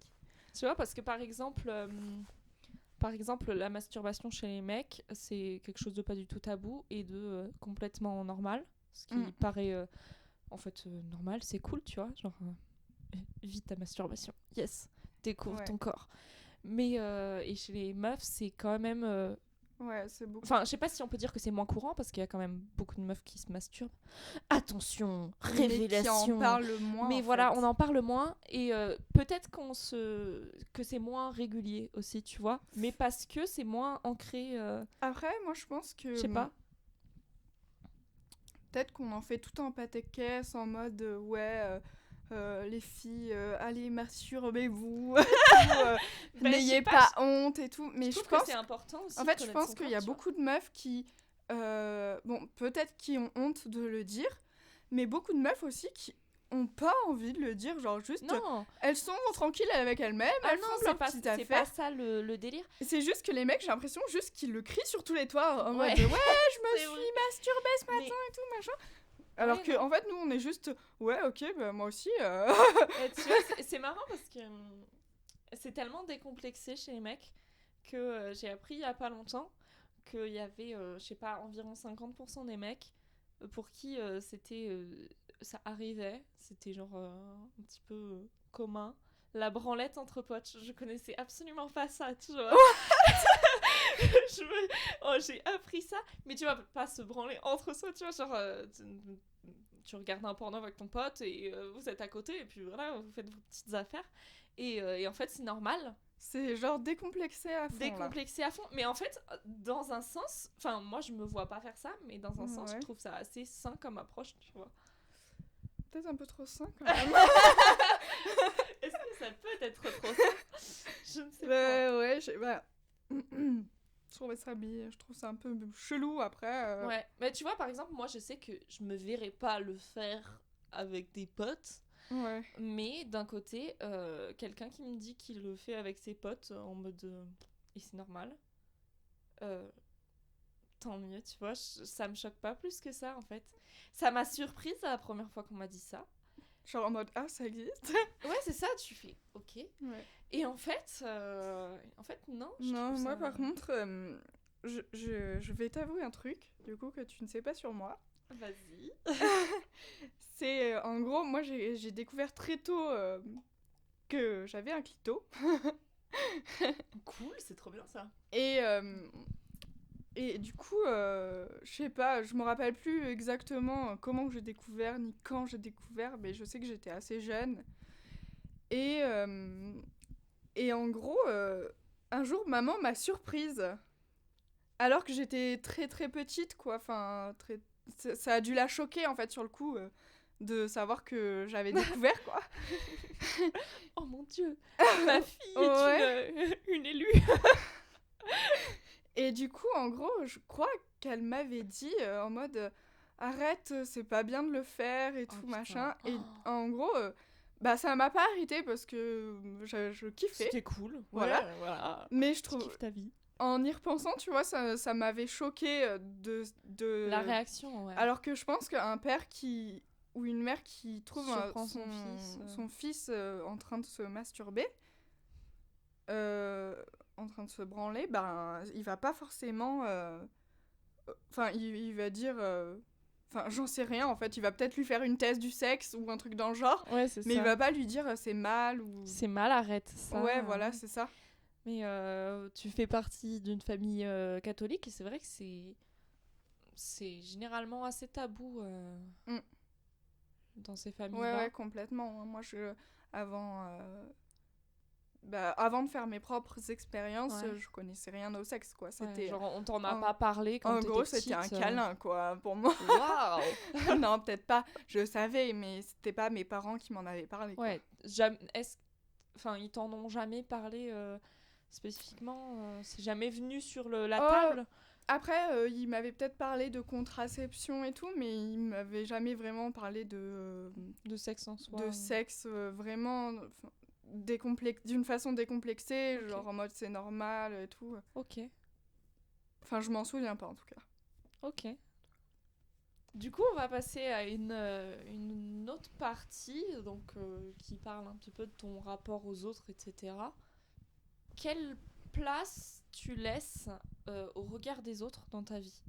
Tu vois, parce que par exemple, la masturbation chez les mecs, c'est quelque chose de pas du tout tabou et de complètement normal. Ce qui paraît en fait normal, c'est cool, tu vois. Genre, vis ta masturbation. Yes, découvre ton corps. Mais et chez les meufs, c'est quand même... Ouais, c'est beaucoup. Enfin, je sais pas si on peut dire que c'est moins courant parce qu'il y a quand même beaucoup de meufs qui se masturbent. Attention, Mais révélation. qui en parle moins. Mais voilà, on en parle moins et peut-être que c'est moins régulier aussi, tu vois. Mais parce que c'est moins ancré. Après, moi, je pense que. Je sais pas. Peut-être qu'on en fait tout en pâté-caisse en mode les filles, allez, masturbez-vous, n'ayez pas honte et tout. Mais je trouve que c'est important aussi. En fait, je pense qu'il y a beaucoup de meufs qui, bon, peut-être qui ont honte de le dire, mais beaucoup de meufs aussi qui ont pas envie de le dire, genre juste elles sont tranquilles avec elles-mêmes, elles font leur petite affaire. C'est pas ça le délire. C'est juste que les mecs, j'ai l'impression juste qu'ils le crient sur tous les toits en mode ouais, je me suis masturbée ce matin et tout machin. Alors que en fait nous on est juste ouais ok bah moi aussi. Tu vois, c'est marrant parce que c'est tellement décomplexé chez les mecs que j'ai appris il y a pas longtemps qu'il y avait je sais pas environ 50% des mecs pour qui c'était ça arrivait, c'était genre un petit peu commun la branlette entre potes. Je connaissais absolument pas ça, tu vois. J'ai appris ça, mais tu vas pas se branler entre soi, tu vois, genre tu regardes un porno avec ton pote et vous êtes à côté et puis voilà, vous faites vos petites affaires et en fait c'est normal. C'est genre décomplexé à fond, Décomplexé à fond, mais en fait dans un sens, enfin moi je me vois pas faire ça, mais dans un sens je trouve ça assez sain comme approche, tu vois. Peut-être un peu trop sain quand même. Est-ce que ça peut être trop sain? Je ne sais pas. Ouais, je trouve ça un peu chelou après. Ouais, mais tu vois, par exemple, moi je sais que je me verrais pas le faire avec des potes, Ouais. mais d'un côté, quelqu'un qui me dit qu'il le fait avec ses potes en mode. Et c'est normal. Tant mieux, tu vois, ça me choque pas plus que ça en fait. Ça m'a surprise la première fois qu'on m'a dit ça. Genre en mode, ah, ça existe. Ouais, c'est ça, tu fais ok. Ouais. Et en fait, non. Non, moi ça... par contre, je vais t'avouer un truc, du coup, que tu ne sais pas sur moi. Vas-y. C'est, en gros, moi j'ai découvert très tôt que j'avais un clito. Cool, c'est trop bien ça. Et du coup, je sais pas, je me rappelle plus exactement comment j'ai découvert, ni quand j'ai découvert, mais je sais que j'étais assez jeune. Et en gros, un jour, maman m'a surprise. Alors que j'étais très très petite, quoi. Enfin, ça a dû la choquer, en fait, sur le coup, de savoir que j'avais découvert, quoi. Oh mon Dieu, ma fille Ouais. est une élue. Et du coup, en gros, je crois qu'elle m'avait dit en mode arrête, c'est pas bien de le faire et tout, putain. machin. Et en gros, bah ça m'a pas arrêté parce que je kiffais. C'était cool. Voilà. Ouais, voilà. Mais je Tu trouve, kiffes ta vie. en y repensant, tu vois, ça m'avait choqué de... La réaction, ouais. Alors que je pense qu'un père qui... ou une mère qui trouve Surprend son fils en train de se masturber, en train de se branler, ben, il va pas forcément... Enfin, il va dire... Enfin, j'en sais rien, en fait. Il va peut-être lui faire une thèse du sexe ou un truc dans le genre. Ouais, c'est Mais ça. il va pas lui dire c'est mal ou... C'est mal, arrête ça. Ouais, voilà, c'est ça. Mais tu fais partie d'une famille catholique et c'est vrai que c'est généralement assez tabou dans ces familles-là. Ouais, complètement. Moi, avant de faire mes propres expériences, je connaissais rien au sexe, quoi. C'était... genre, on t'en a pas parlé quand t'étais petite. En gros, c'était un câlin, quoi, pour moi. Waouh. Non, peut-être pas. Je savais, mais c'était pas mes parents qui m'en avaient parlé, quoi. Ouais, enfin, ils t'en ont jamais parlé spécifiquement c'est jamais venu sur la table. Après, il m'avait peut-être parlé de contraception et tout, mais il m'avait jamais vraiment parlé de sexe en soi. De sexe vraiment d'une façon décomplexée, Okay. genre en mode c'est normal et tout. Ok. Enfin, je m'en souviens pas en tout cas. Ok. Du coup, on va passer à une autre partie donc, qui parle un petit peu de ton rapport aux autres, etc. Quelle place tu laisses au regard des autres dans ta vie ?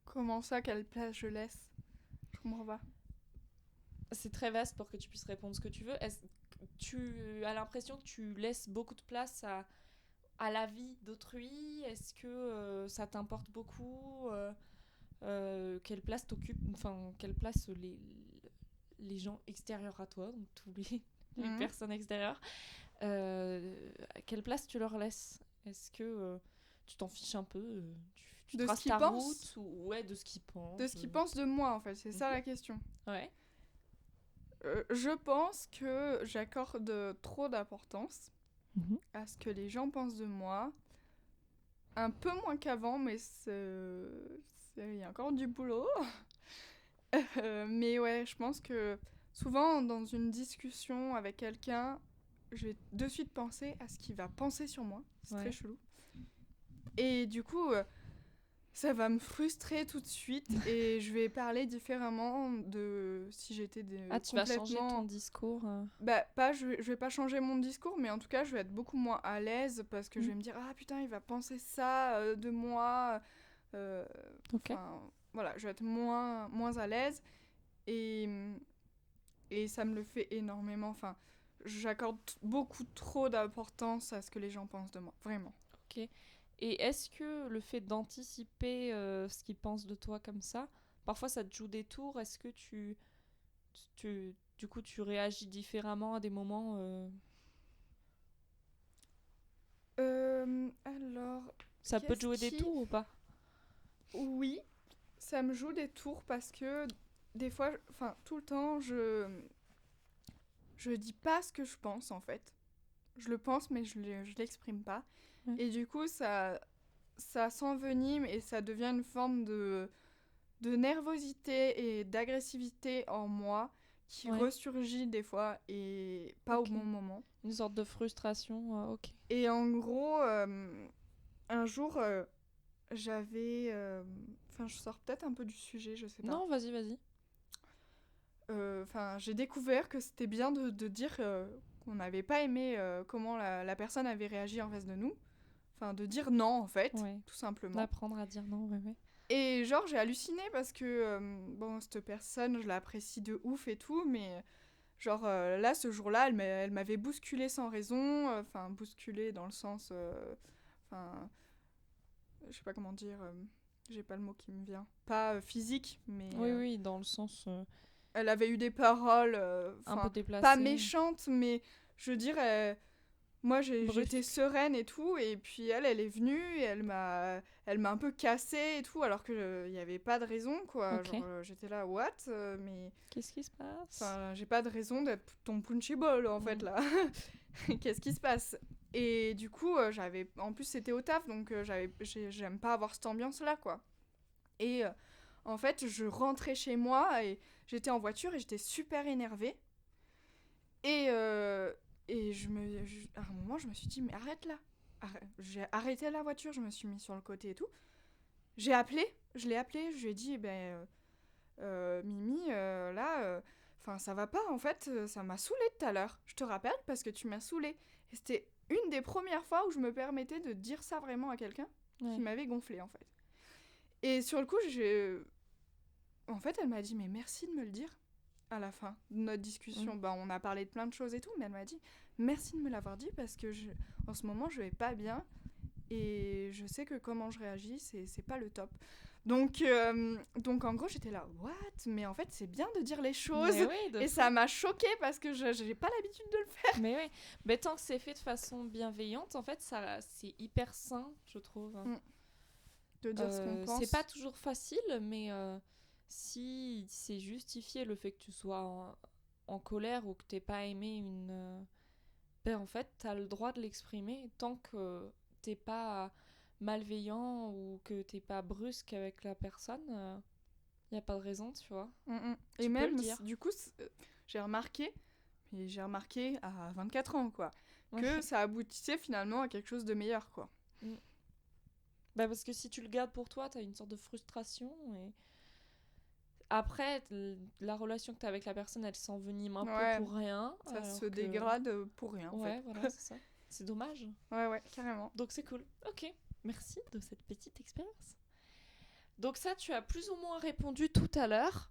Comment ça, quelle place je laisse ? Je comprends pas. C'est très vaste pour que tu puisses répondre ce que tu veux. Est-ce que tu as l'impression que tu laisses beaucoup de place à la vie d'autrui ? Est-ce que ça t'importe beaucoup ? Quelle place quelle place les gens extérieurs à toi, donc tous les personnes extérieures, quelle place tu leur laisses ? Est-ce que tu t'en fiches un peu tu traces ta route ou de ce qu'ils pensent ? De ce qu'ils pensent de moi, en fait, c'est ça la question. Ouais. Je pense que j'accorde trop d'importance à ce que les gens pensent de moi. Un peu moins qu'avant, mais il y a encore du boulot. Mais ouais, je pense que souvent, dans une discussion avec quelqu'un, je vais de suite penser à ce qu'il va penser sur moi. C'est très chelou. Et du coup, ça va me frustrer tout de suite et je vais parler différemment de si j'étais tu vas changer ton discours Bah, je vais pas changer mon discours, mais en tout cas, je vais être beaucoup moins à l'aise parce que je vais me dire « Ah putain, il va penser ça de moi. » Ok. Voilà, je vais être moins à l'aise. Et Et ça me le fait énormément. Enfin, j'accorde beaucoup trop d'importance à ce que les gens pensent de moi. Vraiment. Ok. Et est-ce que le fait d'anticiper ce qu'ils pensent de toi comme ça, parfois ça te joue des tours? Est-ce que du coup, tu réagis différemment à des moments Alors, Ça peut te qu'est-ce jouer des qui... tours ou pas? Oui, ça me joue des tours parce que des fois, enfin, tout le temps, je dis pas ce que je pense, en fait. Je le pense, mais je l'exprime pas. Ouais. Et du coup, ça s'envenime et ça devient une forme de nervosité et d'agressivité en moi qui Ouais. ressurgit des fois et pas au Ok. bon moment. Une sorte de frustration, ok. Et en gros, un jour, j'avais... Enfin, je sors peut-être un peu du sujet, je sais pas. Non, vas-y, vas-y. Enfin, j'ai découvert que c'était bien de dire qu'on n'avait pas aimé comment la personne avait réagi en face de nous. Enfin, de dire non, en fait, Ouais. tout simplement. D'apprendre à dire non, ouais, ouais. Et genre, j'ai halluciné parce que, bon, cette personne, je l'apprécie de ouf et tout, mais genre, là, ce jour-là, elle m'avait bousculé sans raison. Enfin, bousculé dans le sens... Enfin, je sais pas comment dire... j'ai pas le mot qui me vient. Pas physique, mais... Oui, oui, dans le sens elle avait eu des paroles, un peu enfin, pas déplacé. méchantes, mais je veux dire, moi j'étais Brusque. sereine et tout, et puis elle est venue et elle m'a un peu cassée et tout, alors que il y avait pas de raison, quoi. Ok. Genre, j'étais là, what? Mais, Qu'est-ce qui se passe? enfin, j'ai pas de raison d'être ton punchy ball, en fait, là. Qu'est-ce qui se passe? Et du coup, en plus, c'était au taf, donc j'aime pas avoir cette ambiance-là, quoi. Et en fait, je rentrais chez moi et j'étais en voiture et j'étais super énervée. Et, à un moment, je me suis dit, mais arrête là. J'ai arrêté la voiture, je me suis mis sur le côté et tout. Je l'ai appelé, je lui ai dit, Mimi, là, enfin, ça va pas, en fait, ça m'a saoulée tout à l'heure. Je te rappelle parce que tu m'as saoulée. Et c'était une des premières fois où je me permettais de dire ça vraiment à quelqu'un qui m'avait gonflé, en fait. Et sur le coup, en fait, elle m'a dit, mais merci de me le dire à la fin de notre discussion. On a parlé de plein de choses et tout, mais elle m'a dit, merci de me l'avoir dit parce que en ce moment, je vais pas bien et je sais que comment je réagis, c'est pas le top. Donc en gros, j'étais là, what? Mais en fait, c'est bien de dire les choses. Oui, et ça m'a choquée parce que j'ai pas l'habitude de le faire. Mais oui, mais tant que c'est fait de façon bienveillante, en fait, ça, c'est hyper sain, je trouve. De dire ce qu'on pense. C'est pas toujours facile, mais si c'est justifié le fait que tu sois en colère ou que t'aies pas aimé ben en fait, t'as le droit de l'exprimer tant que t'es pas malveillant ou que t'es pas brusque avec la personne. Y a pas de raison, tu vois. Et Tu même, peux le dire. du coup, j'ai remarqué à 24 ans, quoi, que ça aboutissait finalement à quelque chose de meilleur, quoi. Bah parce que si tu le gardes pour toi, t'as une sorte de frustration et après la relation que t'as avec la personne, elle s'envenime un peu pour rien. Ça se dégrade pour rien, en fait. Ouais, voilà, c'est ça. C'est dommage. Ouais, carrément. Donc c'est cool. Ok, merci de cette petite expérience. Donc ça, tu as plus ou moins répondu tout à l'heure.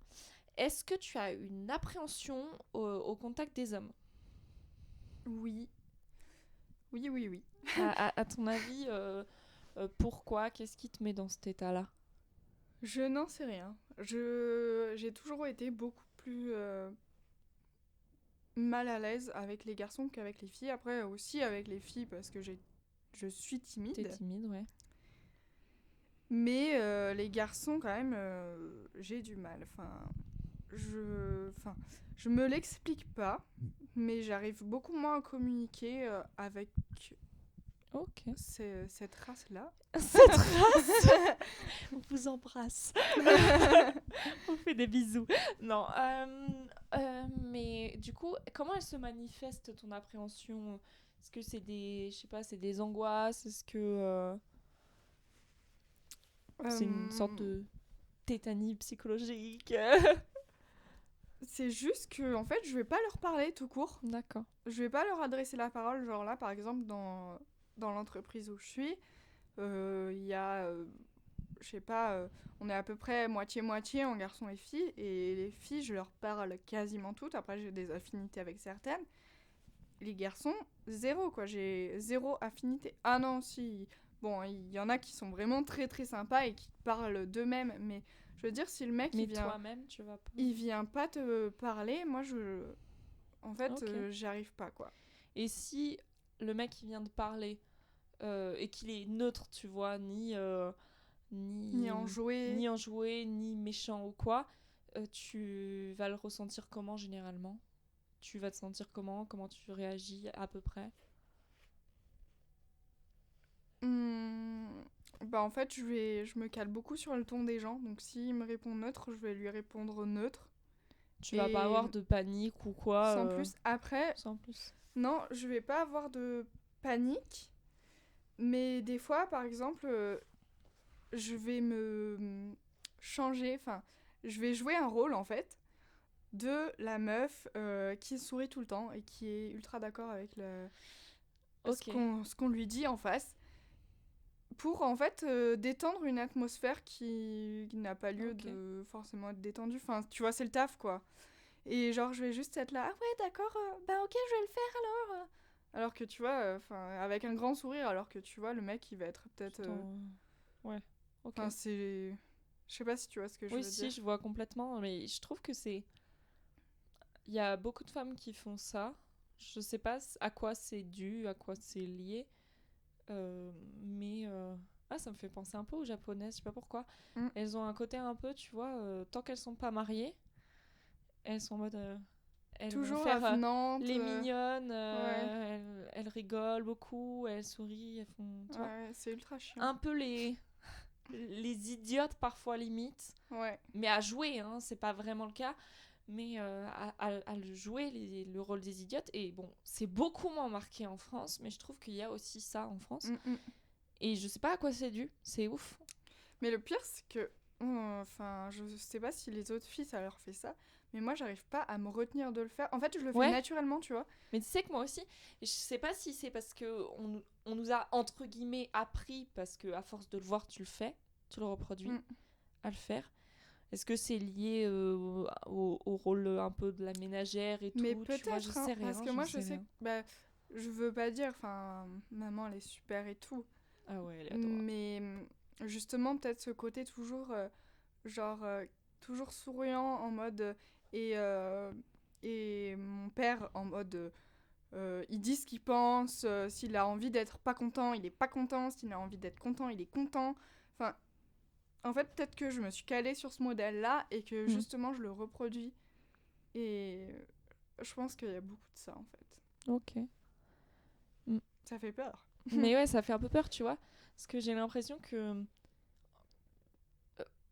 Est-ce que tu as une appréhension au contact des hommes? Oui. Oui. À ton avis, pourquoi? Qu'est-ce qui te met dans cet état-là? Je n'en sais rien. J'ai toujours été beaucoup plus mal à l'aise avec les garçons qu'avec les filles. Après, aussi avec les filles parce que je suis timide. T'es timide, ouais. Mais les garçons, quand même, j'ai du mal. Je me l'explique pas, mais j'arrive beaucoup moins à communiquer avec cette race-là. Cette race. On vous embrasse. On fait des bisous. Non, mais du coup, comment elle se manifeste ton appréhension? Est-ce que c'est je sais pas, c'est des angoisses? Est-ce que c'est une sorte de tétanie psychologique? C'est juste que, en fait, je vais pas leur parler tout court. D'accord. Je vais pas leur adresser la parole. Genre là, par exemple, dans l'entreprise où je suis, il y a je sais pas, on est à peu près moitié-moitié en garçons et filles. Et les filles, je leur parle quasiment toutes. Après, j'ai des affinités avec certaines. Les garçons, zéro, quoi. J'ai zéro affinité. Ah non, si. Bon, il y en a qui sont vraiment très très sympas et qui parlent d'eux-mêmes. Mais je veux dire, si le mec, Mais toi-même, tu vas pas. il vient pas te parler, moi, en fait, Ok. j'y arrive pas, quoi. Et si le mec il vient de parler et qu'il est neutre, tu vois, Ni enjoué. ni enjoué, ni méchant ou quoi, tu vas le ressentir comment généralement? Tu vas te sentir comment? Comment tu réagis à peu près? Hmm, Bah en fait, je me cale beaucoup sur le ton des gens. Donc s'il me répond neutre, je vais lui répondre neutre. Tu vas pas Et avoir de panique ou quoi sans plus. Après, sans plus. non, je vais pas avoir de panique. Mais des fois, par exemple, je vais me changer. Enfin, je vais jouer un rôle en fait de la meuf qui sourit tout le temps et qui est ultra d'accord avec Ok. ce qu'on lui dit en face. Pour en fait détendre une atmosphère qui n'a pas lieu Ok. de forcément être détendue. Enfin, tu vois, c'est le taf quoi. Et genre, je vais juste être là, ah ouais, d'accord, bah ok, je vais le faire alors. Alors que tu vois, enfin, avec un grand sourire, alors que tu vois, le mec, il va être peut-être. Ouais. Ok. Enfin, c'est. Je sais pas si tu vois ce que je Oui, veux si, dire. je vois complètement, mais je trouve que c'est. Il y a beaucoup de femmes qui font ça. Je sais pas à quoi c'est dû, à quoi c'est lié, mais ah, ça me fait penser un peu aux japonaises, je sais pas pourquoi. Mm. Elles ont un côté un peu, tu vois, tant qu'elles sont pas mariées, elles sont en mode. Elles vont Toujours faire avenante. les mignonnes, Ouais, elles rigolent beaucoup, elles sourient, elles font, tu vois, ouais, c'est ultra chiant. un peu les idiotes parfois limite, Ouais. mais à jouer, hein, c'est pas vraiment le cas, mais à le jouer le rôle des idiotes. Et bon, c'est beaucoup moins marqué en France, mais je trouve qu'il y a aussi ça en France. Mm, mm. Et je sais pas à quoi c'est dû, c'est ouf. Mais le pire, c'est que. Enfin, je sais pas si les autres filles, ça leur fait ça. Mais moi, j'arrive pas à me retenir de le faire. En fait, je le fais Ouais, naturellement, tu vois. mais tu sais que moi aussi, je sais pas si c'est parce que on nous a entre guillemets appris, parce que à force de le voir, tu le fais, tu le reproduis Mm. à le faire. Est-ce que c'est lié au rôle un peu de la ménagère et Mais tout, tu vois, je peut-être, hein, sais parce rien, que j'en moi, je sais sais que. rien. Bah, je veux pas dire, enfin, maman, elle est super et tout. Ah ouais, elle est adorable. Mais justement, peut-être ce côté toujours, genre, toujours souriant en mode. Et mon père en mode. Il dit ce qu'il pense. S'il a envie d'être pas content, il est pas content. S'il a envie d'être content, il est content. Enfin, en fait, peut-être que je me suis calée sur ce modèle-là et que Mm. justement, je le reproduis. Et je pense qu'il y a beaucoup de ça, en fait. Ok. Mm. Ça fait peur. Mais ouais, ça fait un peu peur, tu vois, parce que j'ai l'impression que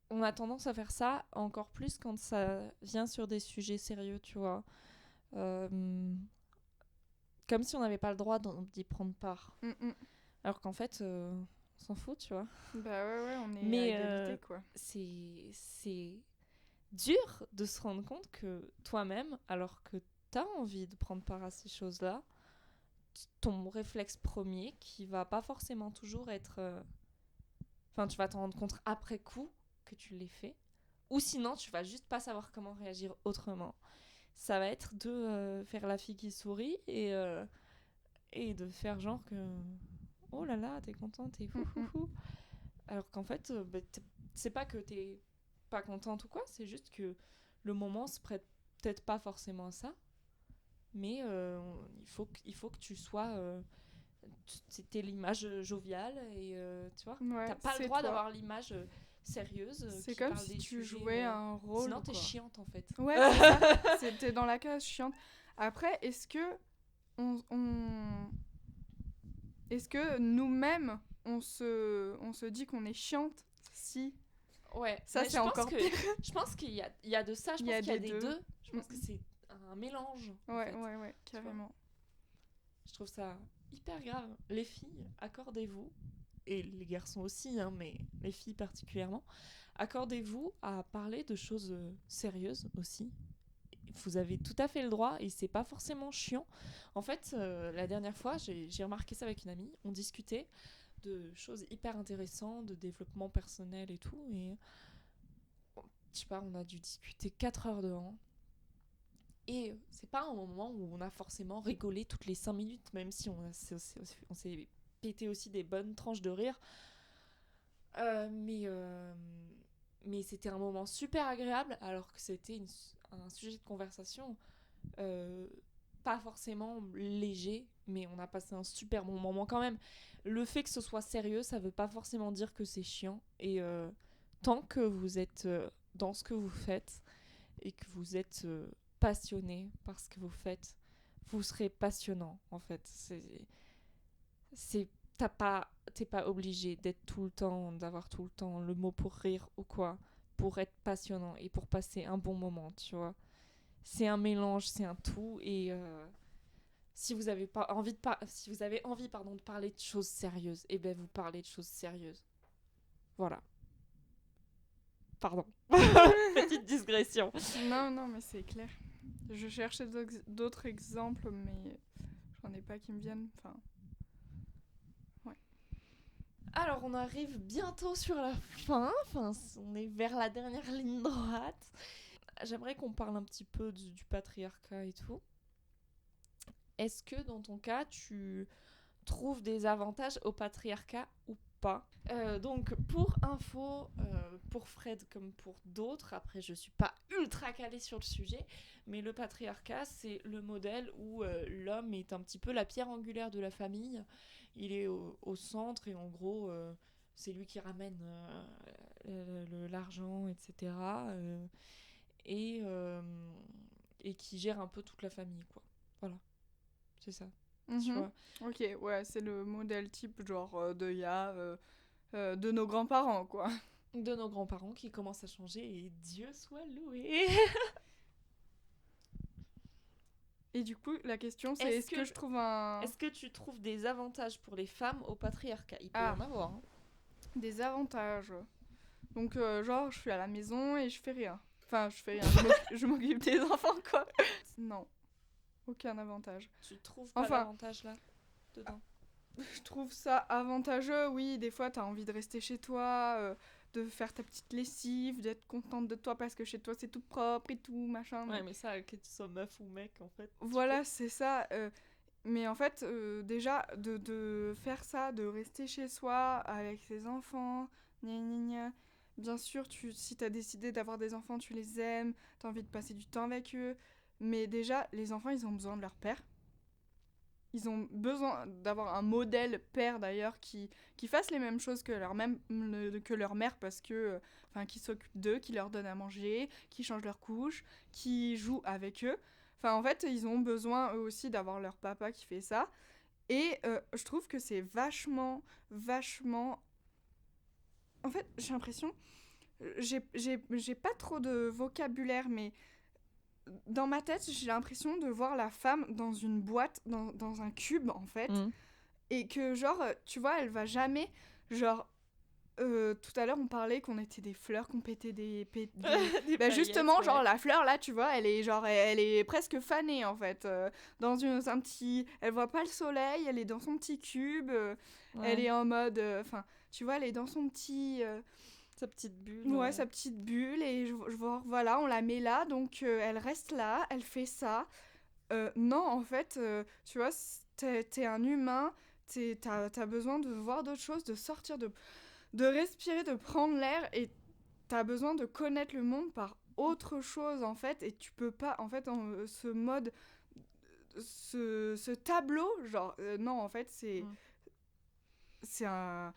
on a tendance à faire ça encore plus quand ça vient sur des sujets sérieux, tu vois. Euh, Comme si on n'avait pas le droit d'y prendre part. Mm, mm. Alors qu'en fait, on s'en fout, tu vois. Bah ouais, ouais, on est à Mais égalité, quoi. c'est dur de se rendre compte que toi-même, alors que t'as envie de prendre part à ces choses-là, ton réflexe premier, qui va pas forcément toujours être... Enfin, tu vas t'en rendre compte après coup que tu l'as fait. Ou sinon, tu vas juste pas savoir comment réagir autrement. Ça va être de faire la fille qui sourit et de faire genre que... Oh là là, t'es contente, t'es fou Mm, fou mm. fou. Alors qu'en fait, c'est pas que t'es pas contente ou quoi, c'est juste que le moment se prête peut-être pas forcément à ça. Mais il faut que tu sois... t'es l'image joviale et tu vois, Ouais, t'as pas le c'est droit toi. d'avoir l'image sérieuse C'est qui comme parle si des tu sujets... jouais un rôle, Sinon, t'es quoi. chiante en fait. Ouais, c'est ça. T'es dans la case chiante. Après, est-ce que nous-mêmes, on se dit qu'on est chiante? Si. Ouais, Ça, mais c'est encore pire. je pense il y a de ça, je Il y pense a qu'il y a des des deux. deux. Je pense que c'est un mélange en Ouais, fait. ouais, ouais, Tu vois. carrément. Je trouve ça hyper grave. Les filles, accordez-vous, et les garçons aussi, hein, mais les filles particulièrement, accordez-vous à parler de choses sérieuses aussi. Vous avez tout à fait le droit et c'est pas forcément chiant. En fait, la dernière fois, j'ai remarqué ça avec une amie, on discutait. de choses hyper intéressantes, de développement personnel et tout. Et je sais pas, on a dû discuter 4 heures devant. Et c'est pas un moment où on a forcément rigolé toutes les 5 minutes, même si on s'est pété aussi des bonnes tranches de rire. Mais c'était un moment super agréable, alors que c'était un sujet de conversation pas forcément léger, mais on a passé un super bon moment quand même. Le fait que ce soit sérieux, ça veut pas forcément dire que c'est chiant. Et tant que vous êtes dans ce que vous faites et que vous êtes passionné par ce que vous faites, vous serez passionnant en fait. T'es pas obligé d'être tout le temps, d'avoir tout le temps le mot pour rire ou quoi, pour être passionnant et pour passer un bon moment, tu vois. C'est un mélange, c'est un tout. Et si vous avez pas envie si vous avez envie de parler de choses sérieuses, et ben vous parlez de choses sérieuses. Voilà. Pardon. Petite digression. Non, mais c'est clair. Je cherchais d'autres exemples, mais j'en ai pas qui me viennent. Enfin, ouais. Alors, on arrive bientôt sur la fin. Enfin, on est vers la dernière ligne droite. J'aimerais qu'on parle un petit peu du patriarcat et tout. Est-ce que dans ton cas, tu trouves des avantages au patriarcat ou pas? Donc, pour info, pour Fred comme pour d'autres, après je suis pas ultra calée sur le sujet, mais le patriarcat, c'est le modèle où l'homme est un petit peu la pierre angulaire de la famille. Il est au centre et en gros, c'est lui qui ramène l'argent, etc. Et qui gère un peu toute la famille, quoi. Voilà, c'est ça. Tu vois. Ok, ouais, c'est le modèle type genre de nos grands-parents, quoi. De nos grands-parents qui commencent à changer et Dieu soit loué. Et du coup, la question c'est est-ce que je trouve un... Est-ce que tu trouves des avantages pour les femmes au patriarcat? Il peut y en avoir. Hein. Des avantages. Donc, genre, je suis à la maison et je fais rien. Enfin, je fais rien, je m'occupe des enfants, quoi. Non, aucun avantage. Tu trouves pas l'avantage là dedans? Je trouve ça avantageux, oui. Des fois, t'as envie de rester chez toi, de faire ta petite lessive, d'être contente de toi parce que chez toi c'est tout propre et tout, machin. Ouais, mais ça, que tu sois meuf ou mec, en fait. Voilà, c'est ça. Mais en fait, déjà, de faire ça, de rester chez soi avec ses enfants, gna gna gna. Bien sûr, si t'as décidé d'avoir des enfants, tu les aimes, t'as envie de passer du temps avec eux. Mais déjà, les enfants, ils ont besoin de leur père. Ils ont besoin d'avoir un modèle père d'ailleurs qui fasse les mêmes choses que leur mère parce que qui s'occupe d'eux, qui leur donne à manger, qui change leurs couches, qui joue avec eux. Enfin en fait, ils ont besoin eux aussi d'avoir leur papa qui fait ça. Et je trouve que c'est vachement en fait, j'ai l'impression j'ai pas trop de vocabulaire mais dans ma tête, j'ai l'impression de voir la femme dans une boîte, dans un cube, en fait. Et que, genre, tu vois, elle va jamais... Genre, tout à l'heure, on parlait qu'on était des fleurs, qu'on pétait des bah, justement, ouais. Genre, la fleur, là, tu vois, elle est presque fanée, en fait. Dans un petit... Elle voit pas le soleil, elle est dans son petit cube. Elle est en mode... Enfin, tu vois, elle est dans son petit... Sa petite bulle. Ouais, sa petite bulle. Et je vois, voilà, on la met là. Donc, elle reste là. Elle fait ça. Non, en fait, tu vois, t'es un humain. T'as besoin de voir d'autres choses, de sortir, de respirer, de prendre l'air. Et t'as besoin de connaître le monde par autre chose, en fait. Et tu peux pas, en fait, ce mode... Ce tableau, genre... non, en fait, c'est... C'est un...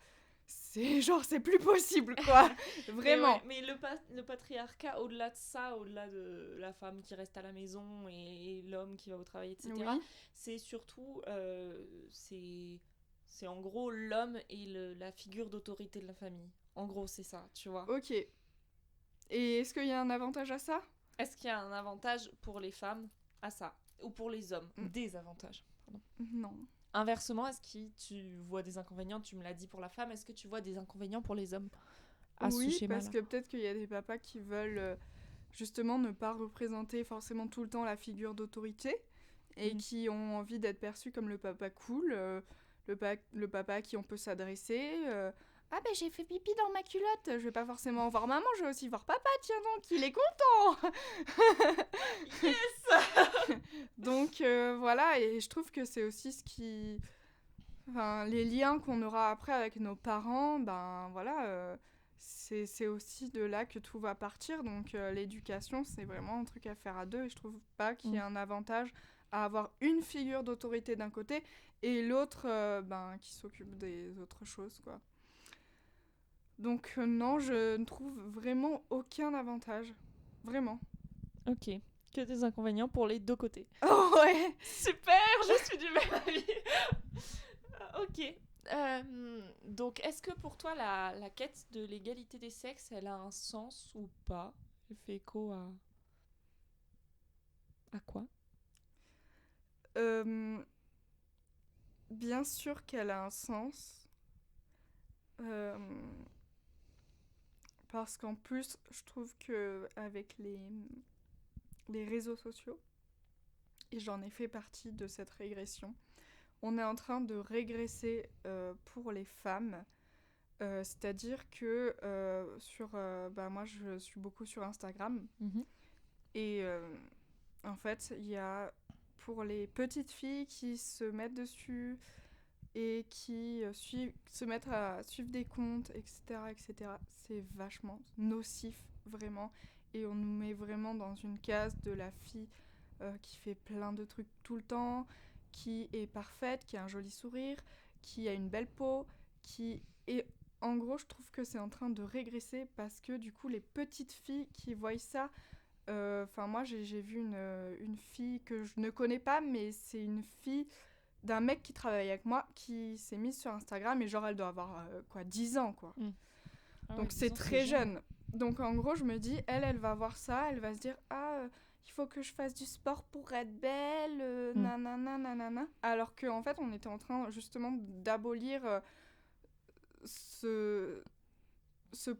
C'est genre, c'est plus possible, quoi. Vraiment. Mais le patriarcat, au-delà de ça, au-delà de la femme qui reste à la maison et l'homme qui va au travail, etc., oui. C'est surtout... c'est en gros l'homme et la figure d'autorité de la famille. En gros, c'est ça, tu vois. Ok. Et est-ce qu'il y a un avantage à ça? Est-ce qu'il y a un avantage pour les femmes à ça? Ou pour les hommes? Des avantages, pardon. Non. Inversement, est-ce que tu vois des inconvénients? Tu me l'as dit pour la femme, est-ce que tu vois des inconvénients pour les hommes à oui, ce schéma-là? Parce que peut-être qu'il y a des papas qui veulent justement ne pas représenter forcément tout le temps la figure d'autorité et qui ont envie d'être perçus comme le papa cool, le papa à qui on peut s'adresser. Ah ben j'ai fait pipi dans ma culotte, je vais pas forcément voir maman, je vais aussi voir papa, tiens donc, il est content. Yes. Donc voilà, et je trouve que c'est aussi ce qui... Enfin, les liens qu'on aura après avec nos parents, ben voilà, c'est aussi de là que tout va partir. Donc l'éducation, c'est vraiment un truc à faire à deux. Et je trouve pas qu'il y ait un avantage à avoir une figure d'autorité d'un côté et l'autre ben, qui s'occupe des autres choses, quoi. Donc non, je ne trouve vraiment aucun avantage. Vraiment. Ok, que des inconvénients pour les deux côtés. Oh ouais. Super, je suis du même avis. Ok. Donc, est-ce que pour toi, la quête de l'égalité des sexes, elle a un sens ou pas? Elle fait écho à quoi? Bien sûr qu'elle a un sens. Euh, Parce qu'en plus, je trouve que avec les réseaux sociaux, et j'en ai fait partie de cette régression, on est en train de régresser pour les femmes. C'est-à-dire que bah moi, je suis beaucoup sur Instagram. Et en fait, il y a pour les petites filles qui se mettent dessus et qui se mettent à suivre des comptes, etc., etc., c'est vachement nocif, vraiment. Et on nous met vraiment dans une case de la fille qui fait plein de trucs tout le temps, qui est parfaite, qui a un joli sourire, qui a une belle peau, qui... Et en gros, je trouve que c'est en train de régresser parce que du coup, les petites filles qui voient ça... Enfin, moi, j'ai vu une fille que je ne connais pas, mais c'est une fille d'un mec qui travaille avec moi qui s'est mise sur Instagram et genre elle doit avoir 10 ans quoi. Donc c'est très jeune. Donc en gros je me dis elle va voir ça, elle va se dire il faut que je fasse du sport pour être belle, nanana nanana. Alors qu'en fait on était en train justement d'abolir ce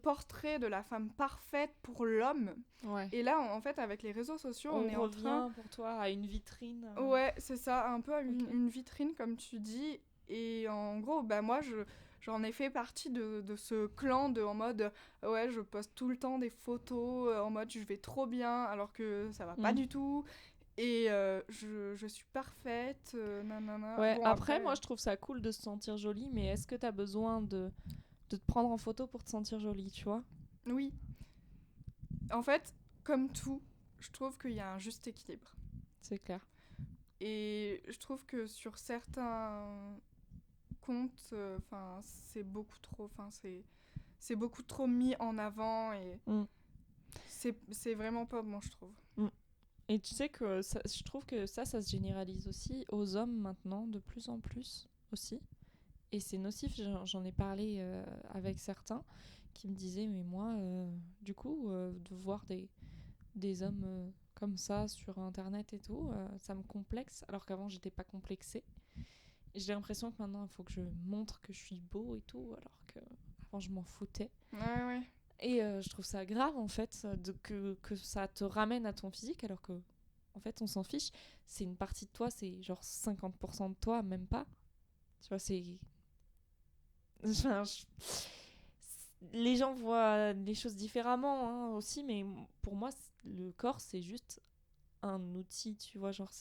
portrait de la femme parfaite pour l'homme. Ouais. Et là, en fait, avec les réseaux sociaux, on est en train... On revient pour toi à une vitrine. Ouais, c'est ça, un peu à une vitrine, comme tu dis. Et en gros, bah moi, j'en ai fait partie de ce clan en mode, ouais, je poste tout le temps des photos, en mode, je vais trop bien, alors que ça va pas du tout. Et je suis parfaite, nanana. Ouais, Bon, après, moi, je trouve ça cool de se sentir jolie, mais est-ce que t'as besoin de te prendre en photo pour te sentir jolie, tu vois? Oui. En fait, comme tout, je trouve qu'il y a un juste équilibre. C'est clair. Et je trouve que sur certains comptes, c'est beaucoup trop... c'est beaucoup trop mis en avant et c'est vraiment pas bon, je trouve. Et tu sais que je trouve que ça se généralise aussi aux hommes maintenant, de plus en plus aussi. Et c'est nocif, j'en ai parlé avec certains qui me disaient, mais moi, du coup, de voir des hommes comme ça sur Internet et tout, ça me complexe, alors qu'avant, j'étais pas complexée. Et j'ai l'impression que maintenant, il faut que je montre que je suis beau et tout, alors qu'avant, je m'en foutais. Ouais. Et je trouve ça grave, en fait, que ça te ramène à ton physique, alors que, en fait, on s'en fiche. C'est une partie de toi, c'est genre 50% de toi, même pas. Tu vois, c'est... Enfin, les gens voient les choses différemment hein, aussi, mais pour moi, le corps, c'est juste un outil, tu vois, genre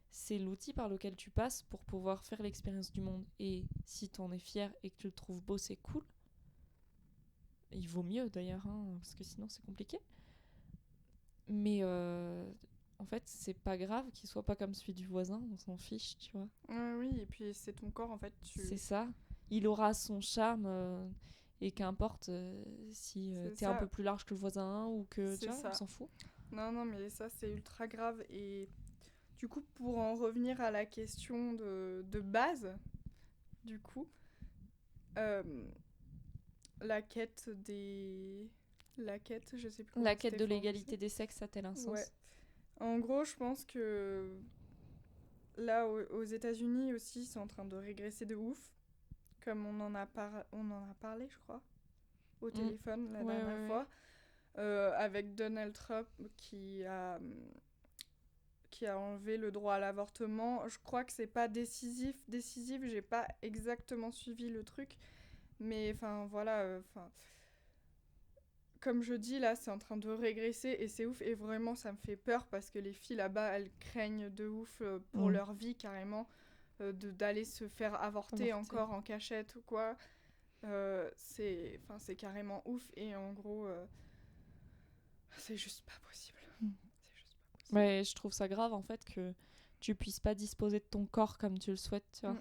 c'est l'outil par lequel tu passes pour pouvoir faire l'expérience du monde. Et si t'en es fier et que tu le trouves beau, c'est cool. Il vaut mieux d'ailleurs, hein, parce que sinon c'est compliqué. Mais en fait, c'est pas grave qu'il soit pas comme celui du voisin, on s'en fiche, tu vois. Oui, et puis c'est ton corps en fait. C'est ça. Il aura son charme et qu'importe si t'es un peu plus large que le voisin ou que tu vois, on s'en fout. Non, mais ça c'est ultra grave. Et du coup, pour en revenir à la question de base, du coup, la quête, je sais plus comment la quête de l'égalité des sexes a-t-elle un sens? Ouais. En gros, je pense que là, aux États-Unis aussi, ils sont en train de régresser de ouf. Comme on en a parlé, je crois, au téléphone la dernière fois. Avec Donald Trump qui qui a enlevé le droit à l'avortement. Je crois que c'est pas décisif. J'ai pas exactement suivi le truc. Mais enfin, voilà. Comme je dis, là, c'est en train de régresser et c'est ouf. Et vraiment, ça me fait peur parce que les filles là-bas, elles craignent de ouf pour leur vie, carrément. D'aller se faire avorter encore en cachette ou quoi. C'est carrément ouf. Et en gros, c'est juste pas possible. Mais je trouve ça grave, en fait, que tu puisses pas disposer de ton corps comme tu le souhaites, tu vois.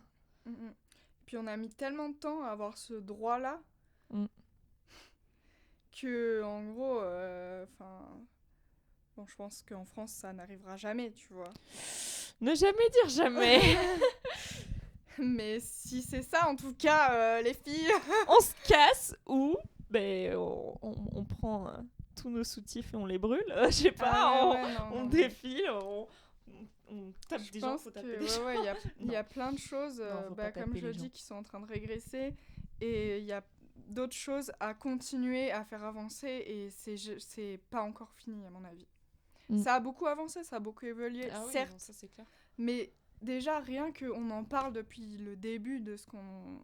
Puis on a mis tellement de temps à avoir ce droit-là que, en gros, bon, je pense qu'en France, ça n'arrivera jamais, tu vois. Ne jamais dire jamais. Mais si c'est ça, en tout cas, les filles... on se casse ou on prend tous nos soutifs et on les brûle. Je sais pas, on défile, on tape des gens, faut taper des gens. Il y a plein de choses, comme je le dis, qui sont en train de régresser. Et il y a d'autres choses à continuer à faire avancer. Et c'est pas encore fini, à mon avis. Ça a beaucoup avancé, ça a beaucoup évolué, certes. Oui, non, ça, c'est clair. Mais déjà, rien qu'on en parle depuis le début de ce qu'on...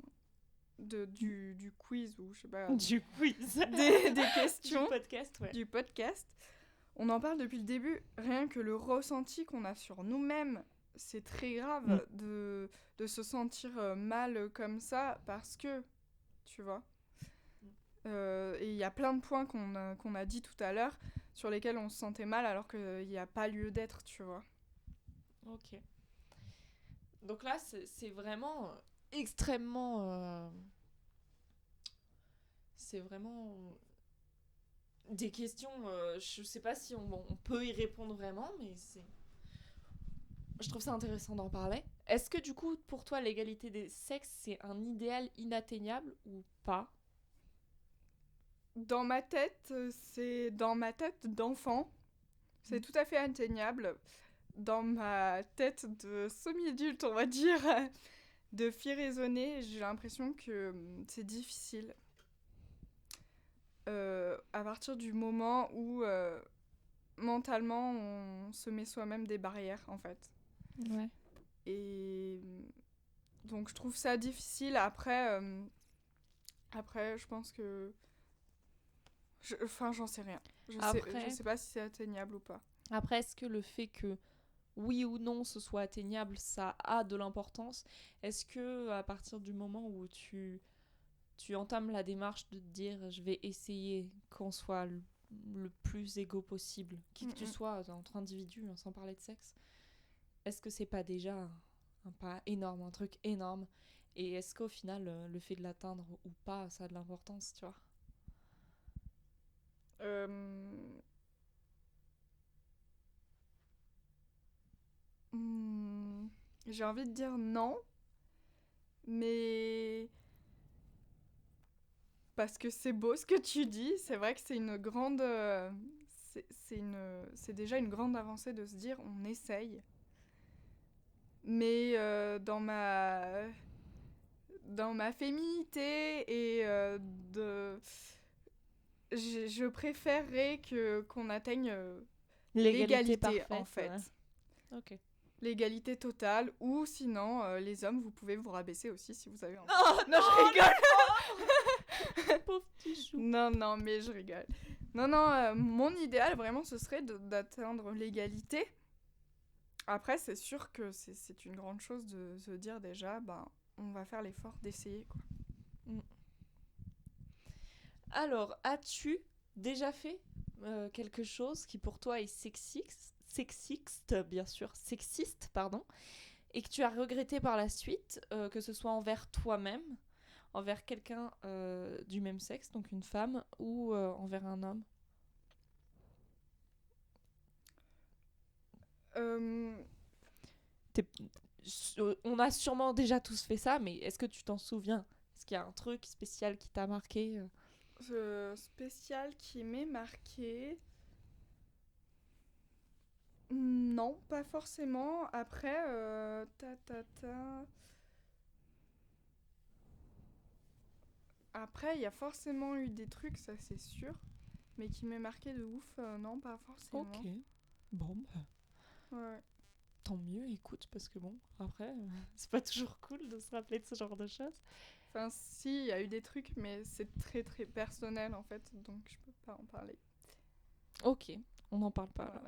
du quiz, ou je sais pas... Du quiz. Des questions. Du podcast, ouais. Du podcast. On en parle depuis le début. Rien que le ressenti qu'on a sur nous-mêmes, c'est très grave de se sentir mal comme ça parce que, tu vois. Et il y a plein de points qu'on a dit tout à l'heure sur lesquels on se sentait mal alors qu'il n'y a pas lieu d'être, tu vois. Ok. Donc là, c'est vraiment extrêmement... C'est vraiment des questions... je sais pas si on peut y répondre vraiment, mais c'est... Je trouve ça intéressant d'en parler. Est-ce que du coup, pour toi, l'égalité des sexes, c'est un idéal inatteignable ou pas ? Dans ma tête d'enfant, c'est tout à fait atteignable. Dans ma tête de semi-adulte, on va dire, de fille raisonnée, j'ai l'impression que c'est difficile. À partir du moment où mentalement on se met soi-même des barrières, en fait. Ouais. Et donc je trouve ça difficile. Après, je pense que... j'en sais rien. Je sais pas si c'est atteignable ou pas. Après, est-ce que le fait que oui ou non ce soit atteignable, ça a de l'importance ? Est-ce que à partir du moment où tu entames la démarche de te dire je vais essayer qu'on soit le plus égaux possible, qui que tu sois entre individus, sans parler de sexe, est-ce que c'est pas déjà un pas énorme, un truc énorme ? Et est-ce qu'au final, le fait de l'atteindre ou pas, ça a de l'importance, tu vois ? J'ai envie de dire non, mais parce que c'est beau ce que tu dis, c'est vrai que c'est une grande... c'est déjà une grande avancée de se dire on essaye. Mais dans ma féminité et je préférerais qu'on atteigne l'égalité parfaite, en fait. Ouais. Ok. L'égalité totale, ou sinon, les hommes, vous pouvez vous rabaisser aussi si vous avez envie. Non, je rigole. Pauvre petit chou. Non, mais je rigole. Non, mon idéal, vraiment, ce serait d'atteindre l'égalité. Après, c'est sûr que c'est une grande chose de se dire déjà, on va faire l'effort d'essayer, quoi. Alors, as-tu déjà fait quelque chose qui pour toi est sexiste, pardon, et que tu as regretté par la suite, que ce soit envers toi-même, envers quelqu'un du même sexe, donc une femme, ou envers un homme ? On a sûrement déjà tous fait ça, mais est-ce que tu t'en souviens ? Est-ce qu'il y a un truc spécial qui t'a marqué ? Spécial qui m'est marqué... Non, pas forcément. Après, Après, il y a forcément eu des trucs, ça c'est sûr. Mais qui m'est marqué de ouf, non, pas forcément. Ok. Bon, Ouais. tant mieux, écoute, parce que bon, après, c'est pas toujours cool de se rappeler de ce genre de choses. Enfin, si, il y a eu des trucs, mais c'est très très personnel en fait, donc je peux pas en parler. Ok, on n'en parle pas alors.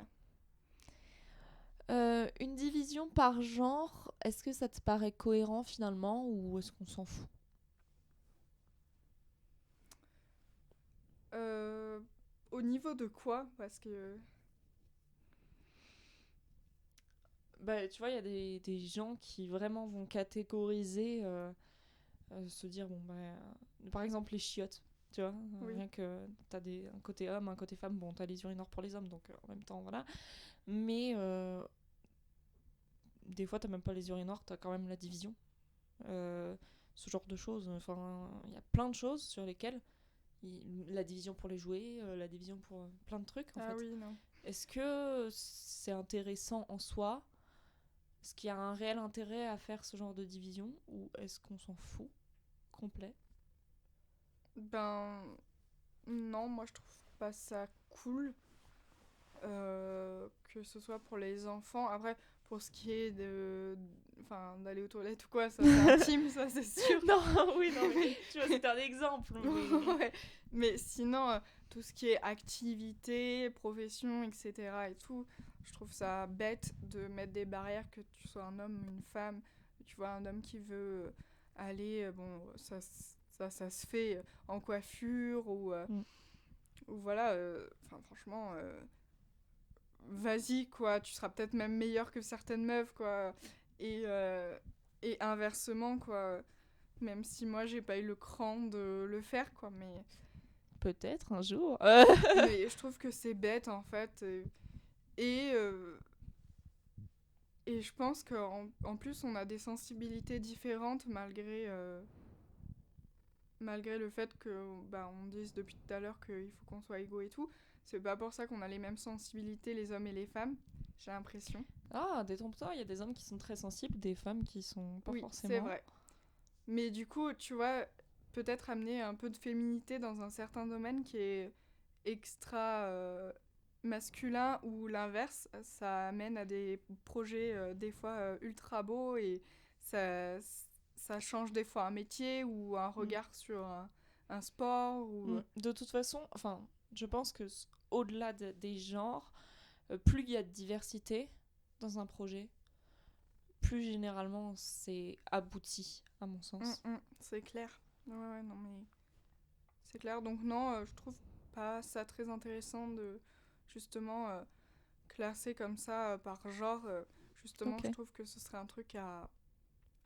Voilà. Une division par genre, est-ce que ça te paraît cohérent finalement ou est-ce qu'on s'en fout? Au niveau de quoi? Parce que... Bah, tu vois, il y a des gens qui vraiment vont catégoriser, se dire, bon, bah, par exemple, les chiottes, tu vois, Oui. rien que t'as un côté homme, un côté femme, bon, t'as les urinoirs pour les hommes, donc en même temps, voilà. Mais des fois, t'as même pas les urinoirs, t'as quand même la division. Ce genre de choses, enfin, il y a plein de choses sur lesquelles la division pour les jouets, la division pour plein de trucs, en Ah fait. oui, non. Est-ce que c'est intéressant en soi? Est-ce qu'il y a un réel intérêt à faire ce genre de division ou est-ce qu'on s'en fout complet? Ben... Non, moi je trouve pas ça cool. Que ce soit pour les enfants. Après, pour ce qui est enfin, d'aller aux toilettes ou quoi, ça c'est intime, ça c'est sûr. Non, oui, non, mais tu vois, c'est un exemple. Mais... Ouais. Mais sinon, tout ce qui est activité, profession, etc. et tout, je trouve ça bête de mettre des barrières, que tu sois un homme ou une femme. Tu vois, un homme qui veut aller, bon, ça se fait en coiffure ou voilà. Enfin, franchement, vas-y, quoi. Tu seras peut-être même meilleur que certaines meufs, quoi. Et inversement, quoi. Même si moi, j'ai pas eu le cran de le faire, quoi. Mais peut-être un jour. mais je trouve que c'est bête, en fait. Et, euh, et je pense qu'en plus, on a des sensibilités différentes malgré le fait que bah, on dise depuis tout à l'heure qu'il faut qu'on soit égaux et tout. C'est pas pour ça qu'on a les mêmes sensibilités, les hommes et les femmes, j'ai l'impression. Ah, détrompe-toi, il y a des hommes qui sont très sensibles, des femmes qui sont pas Oui, forcément. c'est vrai. Mais du coup, tu vois, peut-être amener un peu de féminité dans un certain domaine qui est extra masculin ou l'inverse, ça amène à des projets des fois ultra beaux et ça, ça change des fois un métier ou un regard sur un sport. De toute façon, enfin, je pense que au-delà des genres, plus il y a de diversité dans un projet, plus généralement c'est abouti, à mon sens. C'est clair. Ouais, non, mais c'est clair. Donc, non, je trouve pas ça très intéressant de justement classer comme ça par genre. Justement, Ok. je trouve que ce serait un truc à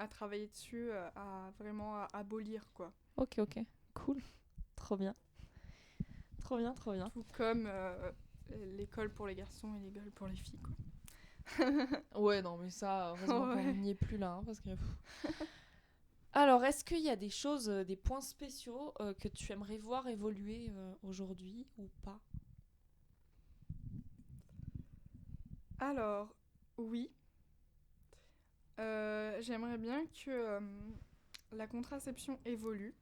travailler dessus, à vraiment à abolir, quoi. Ok, cool, trop bien. Trop bien, trop bien. Tout comme l'école pour les garçons et l'école pour les filles, quoi. Ouais, non, mais ça, heureusement Ouais. qu'on n'y est plus là, hein, parce que... Alors, est-ce qu'il y a des choses, des points spéciaux que tu aimerais voir évoluer aujourd'hui ou pas? Alors, oui. J'aimerais bien que la contraception évolue.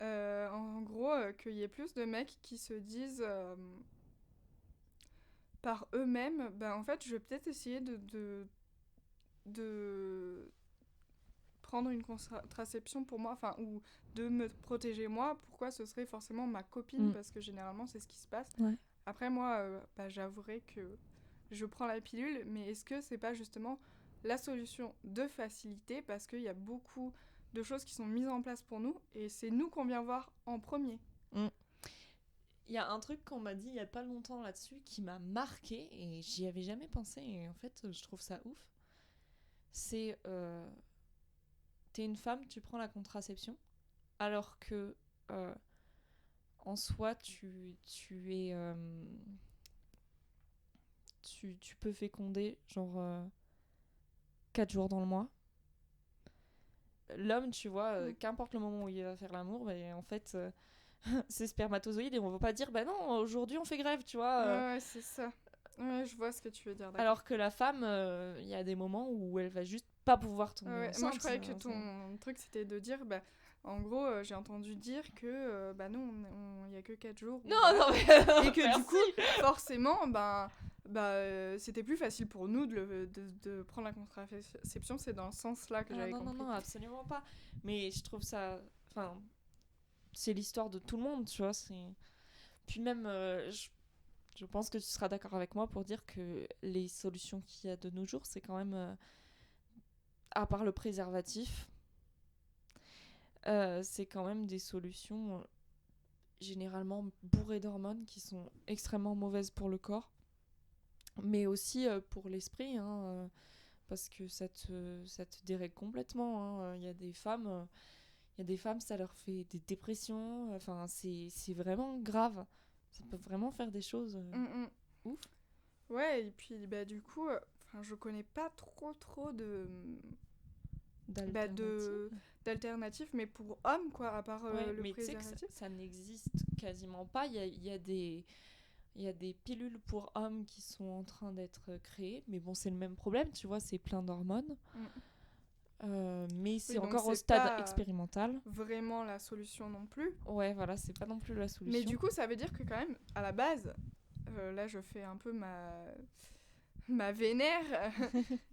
En gros, qu'il y ait plus de mecs qui se disent par eux-mêmes, ben en fait, je vais peut-être essayer de prendre une contraception pour moi, enfin, ou de me protéger moi. Pourquoi ce serait forcément ma copine? Parce que généralement, c'est ce qui se passe. Ouais. Après, moi, bah, j'avouerai que je prends la pilule, mais est-ce que c'est pas justement la solution de facilité? Parce qu'il y a beaucoup de choses qui sont mises en place pour nous, et c'est nous qu'on vient voir en premier. Il y a un truc qu'on m'a dit il y a pas longtemps là-dessus qui m'a marqué et j'y avais jamais pensé et en fait je trouve ça ouf. C'est t'es une femme, tu prends la contraception alors que en soi tu es tu peux féconder genre 4 jours dans le mois. L'homme, tu vois, qu'importe le moment où il va faire l'amour, bah, en fait c'est spermatozoïde et on va pas dire bah non aujourd'hui on fait grève, tu vois. Ouais, c'est ça. Ouais, je vois ce que tu veux dire, d'accord. Alors que la femme, il y a des moments où elle va juste pas pouvoir tomber enceinte. Moi, je croyais que ton truc, c'était de dire, bah, en gros, j'ai entendu dire que, bah non, il y a que 4 jours. Non, voilà. non, mais... Et que du coup, forcément, c'était plus facile pour nous de prendre la contraception. C'est dans ce sens-là que j'avais compris. Non, absolument pas. Mais je trouve ça... Enfin, c'est l'histoire de tout le monde, tu vois. Puis même, je pense que tu seras d'accord avec moi pour dire que les solutions qu'il y a de nos jours, c'est quand même... à part le préservatif, c'est quand même des solutions généralement bourrées d'hormones qui sont extrêmement mauvaises pour le corps, mais aussi pour l'esprit, hein, parce que ça te dérègle complètement. Hein. Il y a des femmes, ça leur fait des dépressions. Enfin, c'est vraiment grave. Ça peut vraiment faire des choses ouf. Ouais, et puis du coup, je connais pas trop d'alternatives, mais pour hommes, quoi, à part le mais préservatif. Tu sais que ça n'existe quasiment pas. Il y a des pilules pour hommes qui sont en train d'être créées, mais bon, c'est le même problème, tu vois, c'est plein d'hormones. Mais c'est encore au stade expérimental. Vraiment la solution non plus. Ouais, voilà, c'est pas non plus la solution. Mais du coup, ça veut dire que quand même, à la base, là je fais un peu ma vénère,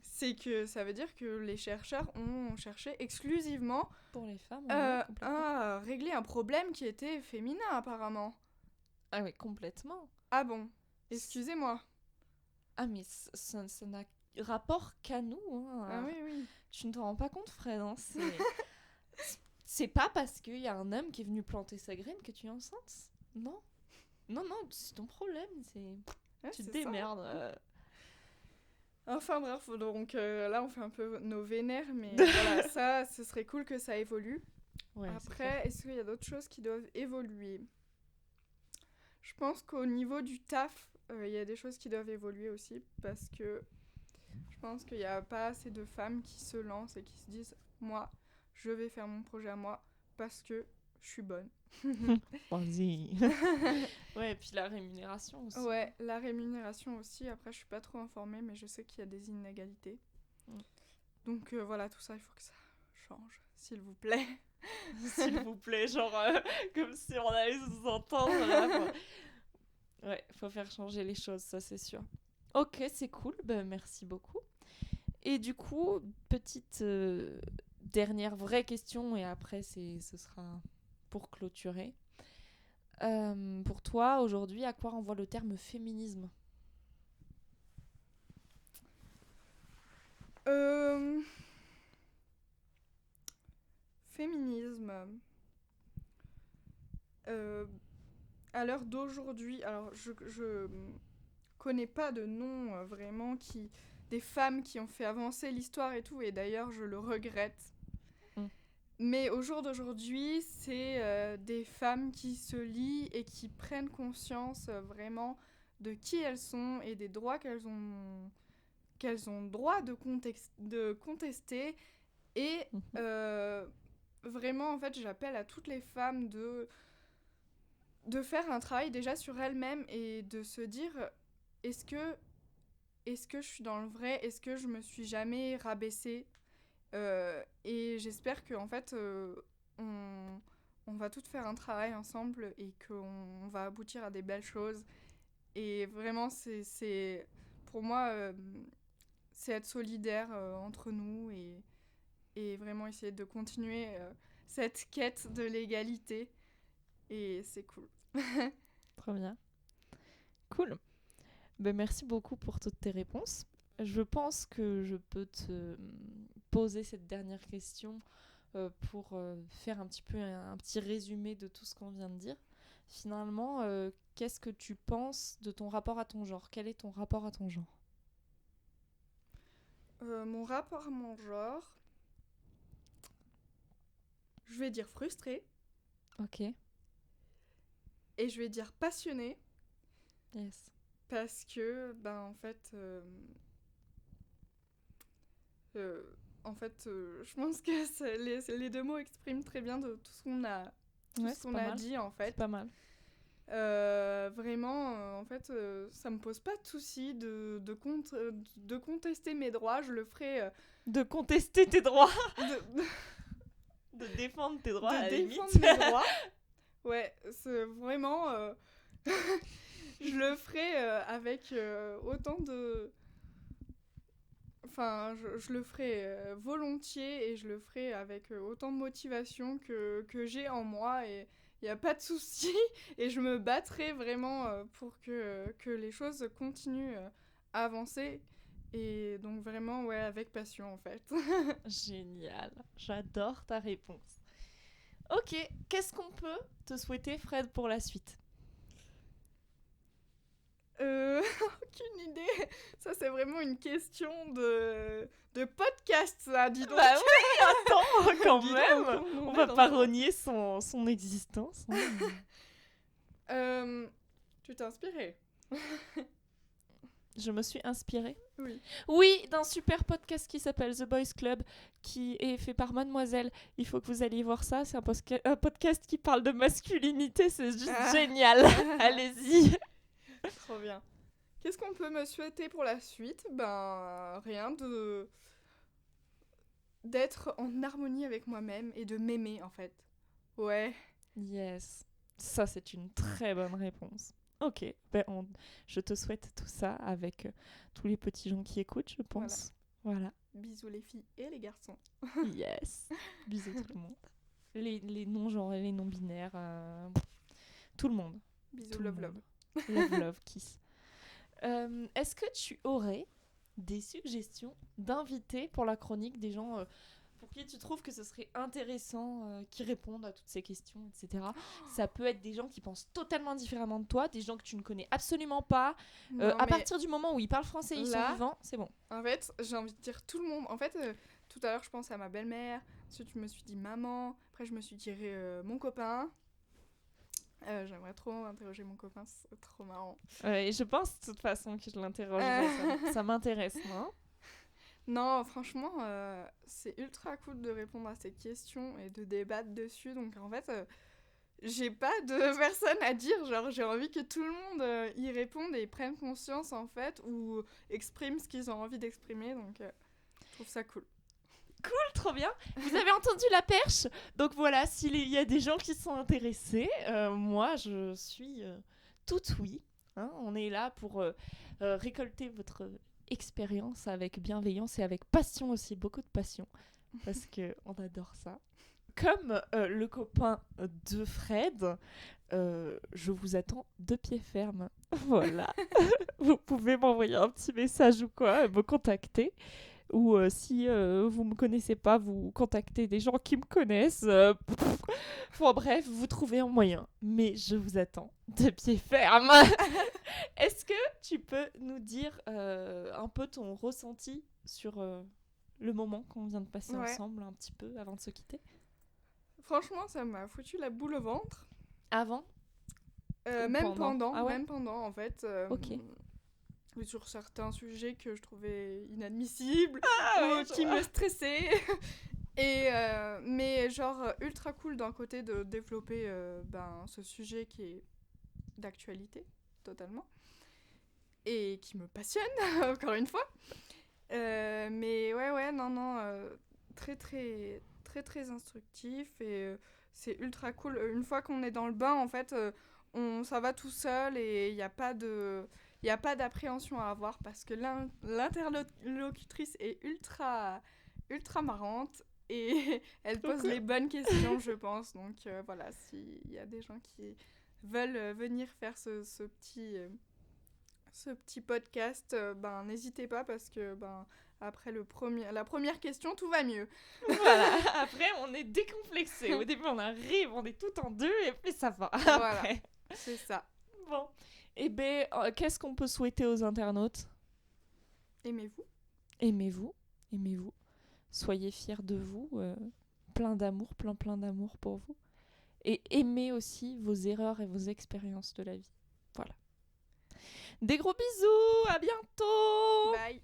c'est que ça veut dire que les chercheurs ont cherché exclusivement pour les femmes, à régler un problème qui était féminin apparemment. Ah oui, complètement. Ah bon, excusez-moi. Ah mais ça n'a rapport qu'à nous. Hein. Ah oui. Tu ne te rends pas compte, Fred. Hein, c'est pas parce qu'il y a un homme qui est venu planter sa graine que tu es enceinte. Non, c'est ton problème. Tu te démerdes. Enfin bref, donc là on fait un peu nos vénères, mais voilà, ça, ce serait cool que ça évolue. Ouais, après, est-ce qu'il y a d'autres choses qui doivent évoluer ? Je pense qu'au niveau du taf, il y a des choses qui doivent évoluer aussi, parce que je pense qu'il n'y a pas assez de femmes qui se lancent et qui se disent « Moi, je vais faire mon projet à moi parce que je suis bonne. » Vas-y. Ouais, et puis la rémunération aussi. Ouais, la rémunération aussi. Après, je suis pas trop informée, mais je sais qu'il y a des inégalités. Donc voilà, tout ça, il faut que ça change, s'il vous plaît. S'il vous plaît, genre comme si on allait nous entendre. Là, ouais, faut faire changer les choses, ça c'est sûr. Ok, c'est cool, merci beaucoup. Et du coup, petite dernière vraie question, et après ce sera pour clôturer. Pour toi, aujourd'hui, à quoi renvoie le terme féminisme ? Féminisme. À l'heure d'aujourd'hui, alors je connais pas de nom vraiment des femmes qui ont fait avancer l'histoire et tout, et d'ailleurs je le regrette. Mais au jour d'aujourd'hui, c'est des femmes qui se lient et qui prennent conscience vraiment de qui elles sont et des droits qu'elles ont droit de contester. Et vraiment, en fait, j'appelle à toutes les femmes de faire un travail déjà sur elles-mêmes et de se dire est-ce que je suis dans le vrai ? Est-ce que je me suis jamais rabaissée ? Et j'espère qu'en fait, on va toutes faire un travail ensemble et qu'on va aboutir à des belles choses. Et vraiment, c'est pour moi, c'est être solidaire entre nous et vraiment essayer de continuer cette quête de l'égalité. Et c'est cool. Trop bien. Cool. Merci beaucoup pour toutes tes réponses. Je pense que je peux te poser cette dernière question pour faire un petit résumé de tout ce qu'on vient de dire. Finalement, qu'est-ce que tu penses de ton rapport à ton genre ? Quel est ton rapport à ton genre ? Mon rapport à mon genre, je vais dire frustré. Ok. Et je vais dire passionné. Yes. Parce que, en fait, je pense que les deux mots expriment très bien de tout ce qu'on a, dit, en fait. C'est pas mal. Vraiment, en fait, ça me pose pas de soucis de contester mes droits. Je le ferai... De contester tes droits de défendre tes droits, à la limite. De défendre mes droits. Ouais, c'est vraiment... je le ferai avec autant de... Enfin, je le ferai volontiers et je le ferai avec autant de motivation que j'ai en moi et il n'y a pas de souci. Et je me battrai vraiment pour que les choses continuent à avancer. Et donc vraiment, ouais, avec passion en fait. Génial, j'adore ta réponse. Ok, qu'est-ce qu'on peut te souhaiter, Fred, pour la suite? Aucune idée. Ça, c'est vraiment une question de podcast, ça, dis donc. Bah oui, attends, quand Dis même. donc, On est va dans pas un- renier son existence. Tu t'es inspirée? Je me suis inspirée. Oui. Oui, d'un super podcast qui s'appelle The Boys Club, qui est fait par Mademoiselle. Il faut que vous alliez voir ça. C'est un podcast qui parle de masculinité. C'est juste génial. Allez-y. Trop bien. Qu'est-ce qu'on peut me souhaiter pour la suite? Ben, rien de... d'être en harmonie avec moi-même et de m'aimer, en fait. Ouais. Yes. Ça, c'est une très bonne réponse. Ok, je te souhaite tout ça avec tous les petits gens qui écoutent, je pense. Voilà. Bisous les filles et les garçons. Yes. Bisous tout le monde. Les non-genrés, les non-binaires, tout le monde. Bisous, Tout le love, love. monde. Love, love, kiss. Est-ce que tu aurais des suggestions d'invités pour la chronique, des gens pour qui tu trouves que ce serait intéressant qui répondent à toutes ces questions, etc. Ça peut être des gens qui pensent totalement différemment de toi, des gens que tu ne connais absolument pas. Non, À mais partir du moment où ils parlent français, ils là- sont vivants, c'est bon. En fait, j'ai envie de dire tout le monde. En fait, tout à l'heure, je pense à ma belle-mère. Ensuite, je me suis dit maman. Après, je me suis dit mon copain. J'aimerais trop interroger mon copain, c'est trop marrant. Et je pense de toute façon que je l'interrogerai, ça m'intéresse, non? Non, franchement, c'est ultra cool de répondre à ces questions et de débattre dessus. Donc, en fait, j'ai pas de personne à dire. Genre, j'ai envie que tout le monde y réponde et prenne conscience, en fait, ou exprime ce qu'ils ont envie d'exprimer. Donc, je trouve ça cool. Trop bien. Vous avez entendu la perche? Donc voilà, s'il y a des gens qui sont intéressés, moi je suis tout oui. Hein, on est là pour récolter votre expérience avec bienveillance et avec passion aussi, beaucoup de passion, parce qu'on adore ça. Comme le copain de Fred, je vous attends de pied ferme. Voilà. Vous pouvez m'envoyer un petit message ou quoi, me contacter. Ou si vous me connaissez pas, vous contactez des gens qui me connaissent. Bon, bref, vous trouvez un moyen. Mais je vous attends de pied ferme. Est-ce que tu peux nous dire un peu ton ressenti sur le moment qu'on vient de passer ensemble un petit peu avant de se quitter? Franchement, ça m'a foutu la boule au ventre. Avant? Même pendant, Ah ouais? même pendant, en fait. Ok. Sur certains sujets que je trouvais inadmissibles Ah, ou qui me stressaient. Et mais genre ultra cool d'un côté de développer ce sujet qui est d'actualité totalement et qui me passionne encore une fois. Mais ouais non très très très très instructif et c'est ultra cool. Une fois qu'on est dans le bain en fait ça va tout seul et il n'y a pas d'appréhension à avoir parce que l'interlocutrice est ultra marrante et elle pose les bonnes questions, je pense. Donc voilà, s'il y a des gens qui veulent venir faire ce petit podcast, n'hésitez pas parce que après la première question, tout va mieux. Voilà, après on est décomplexé. Au début on arrive, on est tout en deux et puis ça va. Voilà, Après. c'est ça. Bon, et ben qu'est-ce qu'on peut souhaiter aux internautes? Aimez-vous. Aimez-vous, aimez-vous. Soyez fiers de vous, plein d'amour, plein d'amour pour vous. Et aimez aussi vos erreurs et vos expériences de la vie. Voilà. Des gros bisous, à bientôt! Bye.